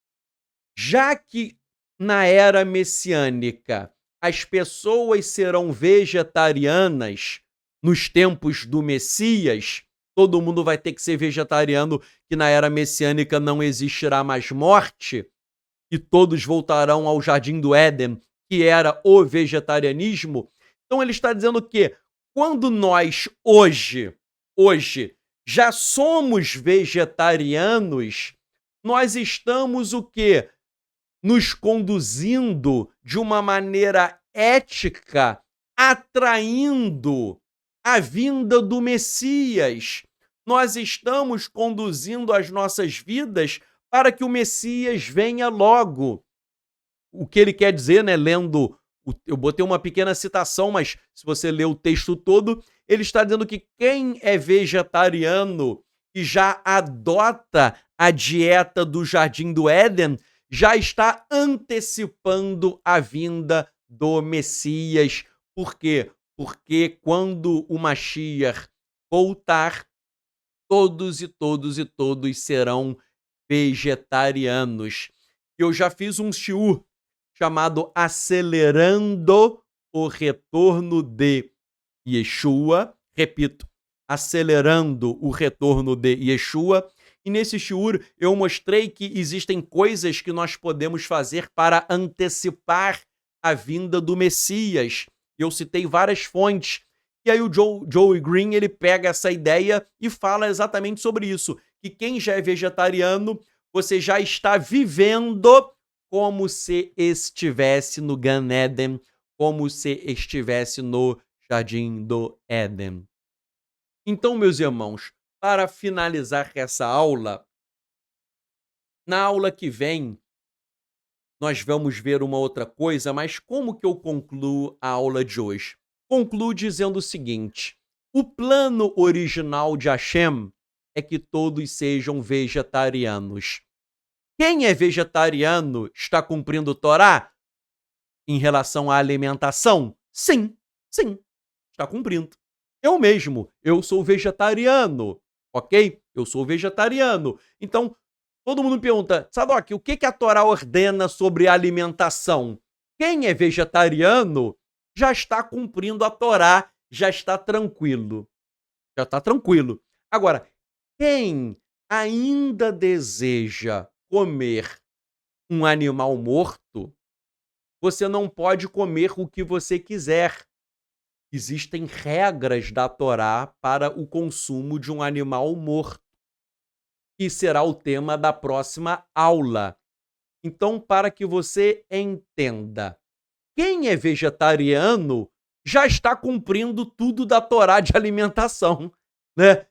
já que na era messiânica as pessoas serão vegetarianas nos tempos do Messias, todo mundo vai ter que ser vegetariano, que na era messiânica não existirá mais morte, e todos voltarão ao Jardim do Éden, que era o vegetarianismo. Então ele está dizendo que quando nós hoje já somos vegetarianos, nós estamos o quê? Nos conduzindo de uma maneira ética, atraindo a vinda do Messias. Nós estamos conduzindo as nossas vidas para que o Messias venha logo. O que ele quer dizer, né, lendo, eu botei uma pequena citação, mas se você ler o texto todo, ele está dizendo que quem é vegetariano e já adota a dieta do Jardim do Éden, já está antecipando a vinda do Messias. Por quê? Porque quando o Mashiach voltar, todos e todos serão vegetarianos. Eu já fiz um shiur chamado Acelerando o Retorno de Yeshua. Repito, Acelerando o Retorno de Yeshua. E nesse shiur eu mostrei que existem coisas que nós podemos fazer para antecipar a vinda do Messias. Eu citei várias fontes. E aí o Joey Green, ele pega essa ideia e fala exatamente sobre isso. Que quem já é vegetariano, você já está vivendo como se estivesse no Gan Eden, como se estivesse no Jardim do Éden. Então, meus irmãos, para finalizar essa aula, na aula que vem, nós vamos ver uma outra coisa, mas como que eu concluo a aula de hoje? Concluo dizendo o seguinte: o plano original de Hashem é que todos sejam vegetarianos. Quem é vegetariano está cumprindo Torá em relação à alimentação? Sim, está cumprindo. Eu mesmo, eu sou vegetariano, ok? Eu sou vegetariano. Então, todo mundo me pergunta, Sadoc, o que a Torá ordena sobre alimentação? Quem é vegetariano já está cumprindo a Torá, já está tranquilo. Já está tranquilo. Agora, quem ainda deseja comer um animal morto, você não pode comer o que você quiser. Existem regras da Torá para o consumo de um animal morto, que será o tema da próxima aula. Então, para que você entenda, quem é vegetariano já está cumprindo tudo da Torá de alimentação, né?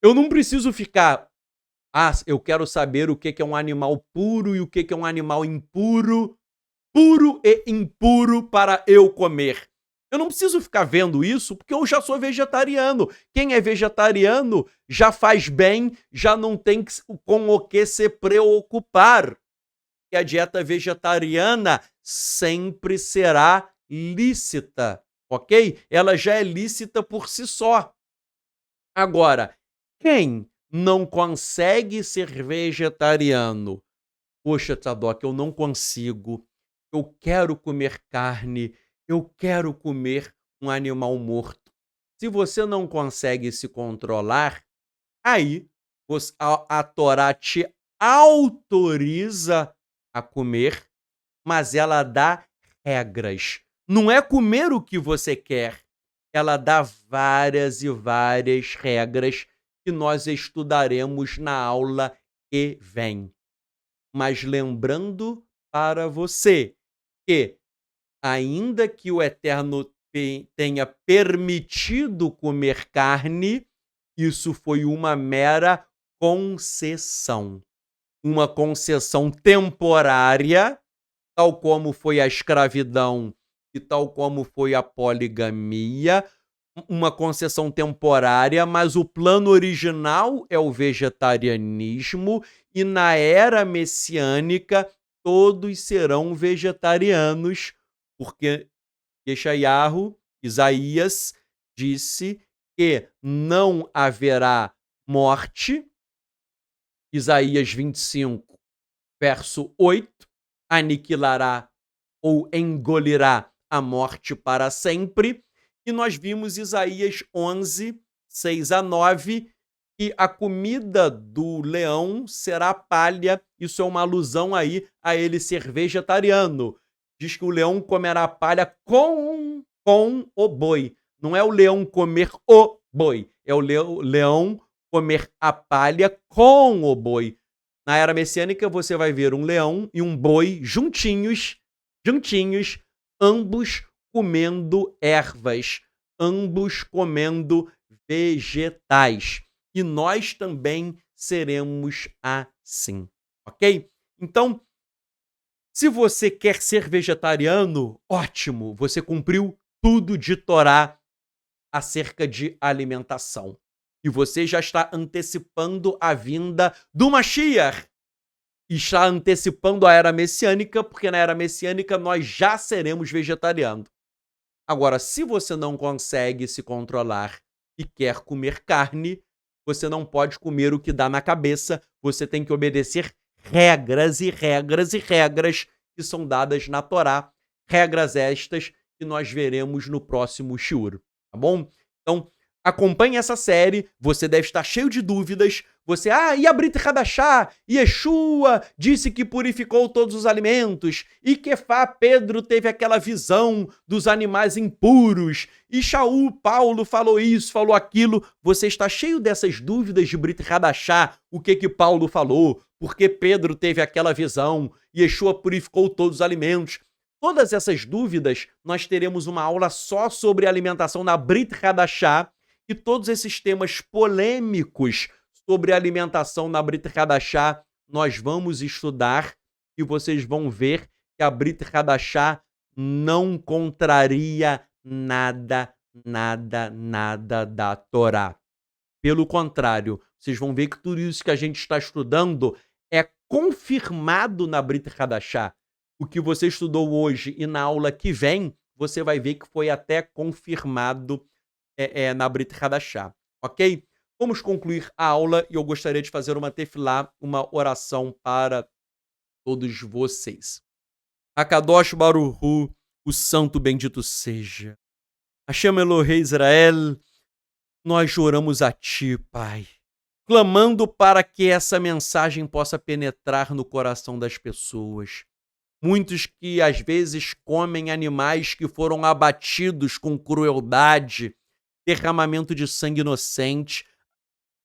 Eu não preciso ficar, eu quero saber o que é um animal puro e o que é um animal impuro, puro e impuro para eu comer. Eu não preciso ficar vendo isso, porque eu já sou vegetariano. Quem é vegetariano já faz bem, já não tem com o que se preocupar. E a dieta vegetariana sempre será lícita, ok? Ela já é lícita por si só. Agora, quem não consegue ser vegetariano? Poxa, Sadoc, eu não consigo. Eu quero comer carne, eu quero comer um animal morto. Se você não consegue se controlar, aí a Torá te autoriza a comer, mas ela dá regras. Não é comer o que você quer. Ela dá várias e várias regras que nós estudaremos na aula que vem. Mas lembrando para você que, ainda que o Eterno tenha permitido comer carne, isso foi uma mera concessão. Uma concessão temporária, tal como foi a escravidão e tal como foi a poligamia, uma concessão temporária, mas o plano original é o vegetarianismo, e na era messiânica todos serão vegetarianos, porque Yeshayahu, Isaías, disse que não haverá morte. Isaías 25, verso 8, aniquilará ou engolirá a morte para sempre. E nós vimos Isaías 11, 6 a 9, que a comida do leão será palha. Isso é uma alusão aí a ele ser vegetariano. Diz que o leão comerá palha com o boi. Não é o leão comer o boi, é o leão comer a palha com o boi. Na era messiânica você vai ver um leão e um boi juntinhos, ambos comendo ervas, ambos comendo vegetais. E nós também seremos assim, ok? Então, se você quer ser vegetariano, ótimo, você cumpriu tudo de Torá acerca de alimentação. E você já está antecipando a vinda do Mashiach. E está antecipando a era messiânica, porque na era messiânica nós já seremos vegetarianos. Agora, se você não consegue se controlar e quer comer carne, você não pode comer o que dá na cabeça, você tem que obedecer regras e regras e regras que são dadas na Torá, regras estas que nós veremos no próximo shiur, tá bom? Então, acompanhe essa série, você deve estar cheio de dúvidas. Você, e a Brit Hadashá? Yeshua disse que purificou todos os alimentos. E Kefá, Pedro, teve aquela visão dos animais impuros. E Shaul, Paulo, falou isso, falou aquilo. Você está cheio dessas dúvidas de Brit Hadashá. O que Paulo falou? Porque Pedro teve aquela visão. Yeshua purificou todos os alimentos. Todas essas dúvidas, nós teremos uma aula só sobre alimentação na Brit Hadashá. E todos esses temas polêmicos sobre alimentação na Brit Hadashá, nós vamos estudar e vocês vão ver que a Brit Hadashá não contraria nada da Torá. Pelo contrário, vocês vão ver que tudo isso que a gente está estudando é confirmado na Brit Hadashá. O que você estudou hoje e na aula que vem, você vai ver que foi até confirmado na Brit Hadashá, ok? Vamos concluir a aula e eu gostaria de fazer uma tefilá, uma oração para todos vocês. Akadosh Baruch Hu, o santo bendito seja. Hashem Elohei Israel, nós oramos a Ti, Pai, clamando para que essa mensagem possa penetrar no coração das pessoas. Muitos que às vezes comem animais que foram abatidos com crueldade, derramamento de sangue inocente,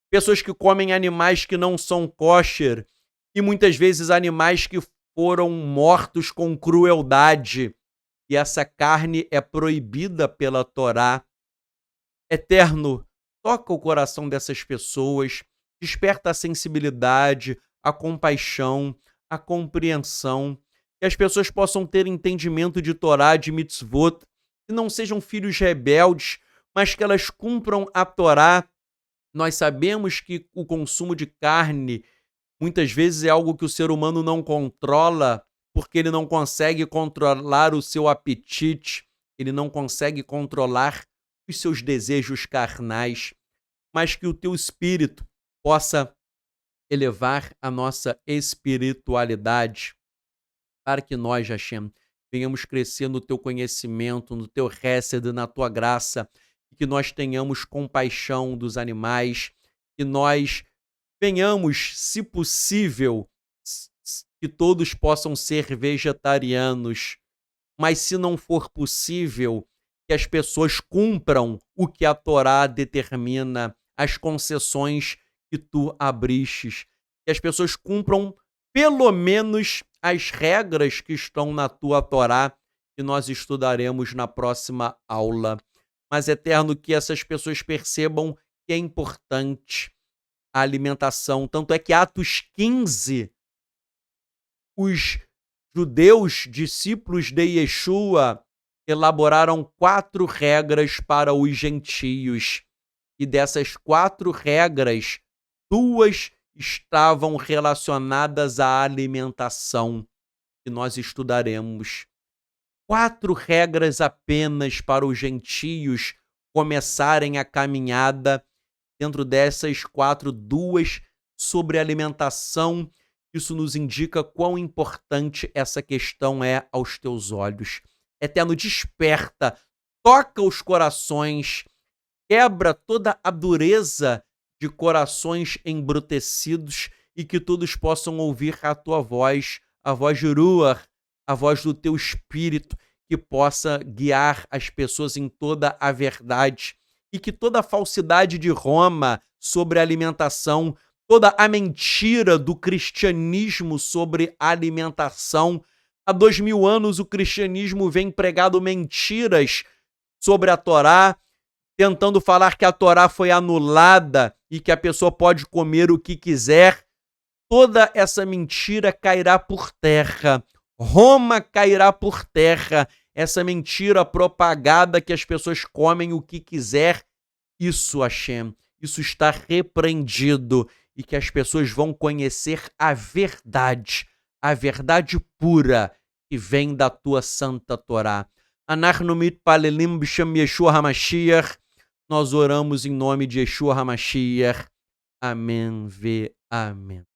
pessoas que comem animais que não são kosher e muitas vezes animais que foram mortos com crueldade, e essa carne é proibida pela Torá. Eterno, toca o coração dessas pessoas, desperta a sensibilidade, a compaixão, a compreensão, que as pessoas possam ter entendimento de Torá, de mitzvot, que não sejam filhos rebeldes, mas que elas cumpram a Torá. Nós sabemos que o consumo de carne muitas vezes é algo que o ser humano não controla, porque ele não consegue controlar o seu apetite, ele não consegue controlar os seus desejos carnais, mas que o teu espírito possa elevar a nossa espiritualidade, para que nós, Hashem, venhamos crescer no teu conhecimento, no teu hesed, na tua graça, e que nós tenhamos compaixão dos animais, que nós venhamos, se possível, que todos possam ser vegetarianos, mas se não for possível, que as pessoas cumpram o que a Torá determina as concessões que tu abristes. Que as pessoas cumpram pelo menos as regras que estão na tua Torá, que nós estudaremos na próxima aula. Mas, Eterno, que essas pessoas percebam que é importante a alimentação. Tanto é que Atos 15, os judeus, discípulos de Yeshua, elaboraram 4 regras para os gentios. E dessas 4 regras, 2 estavam relacionadas à alimentação, que nós estudaremos. 4 regras apenas para os gentios começarem a caminhada. Dentro dessas 4, 2 sobre alimentação. Isso nos indica quão importante essa questão é aos teus olhos. Eterno, desperta, toca os corações, quebra toda a dureza de corações embrutecidos e que todos possam ouvir a tua voz, a voz de Ruach, a voz do teu Espírito, que possa guiar as pessoas em toda a verdade e que toda a falsidade de Roma sobre alimentação, toda a mentira do cristianismo sobre alimentação. Há 2000 anos o cristianismo vem pregado mentiras sobre a Torá, tentando falar que a Torá foi anulada e que a pessoa pode comer o que quiser. Toda essa mentira cairá por terra. Roma cairá por terra. Essa mentira propagada que as pessoas comem o que quiser, isso, Hashem, isso está repreendido e que as pessoas vão conhecer a verdade pura que vem da tua santa Torá. Anachnu mitpalelim b'shem Yeshua HaMashiach. Nós oramos em nome de Yeshua HaMashiach. Amém. Amém.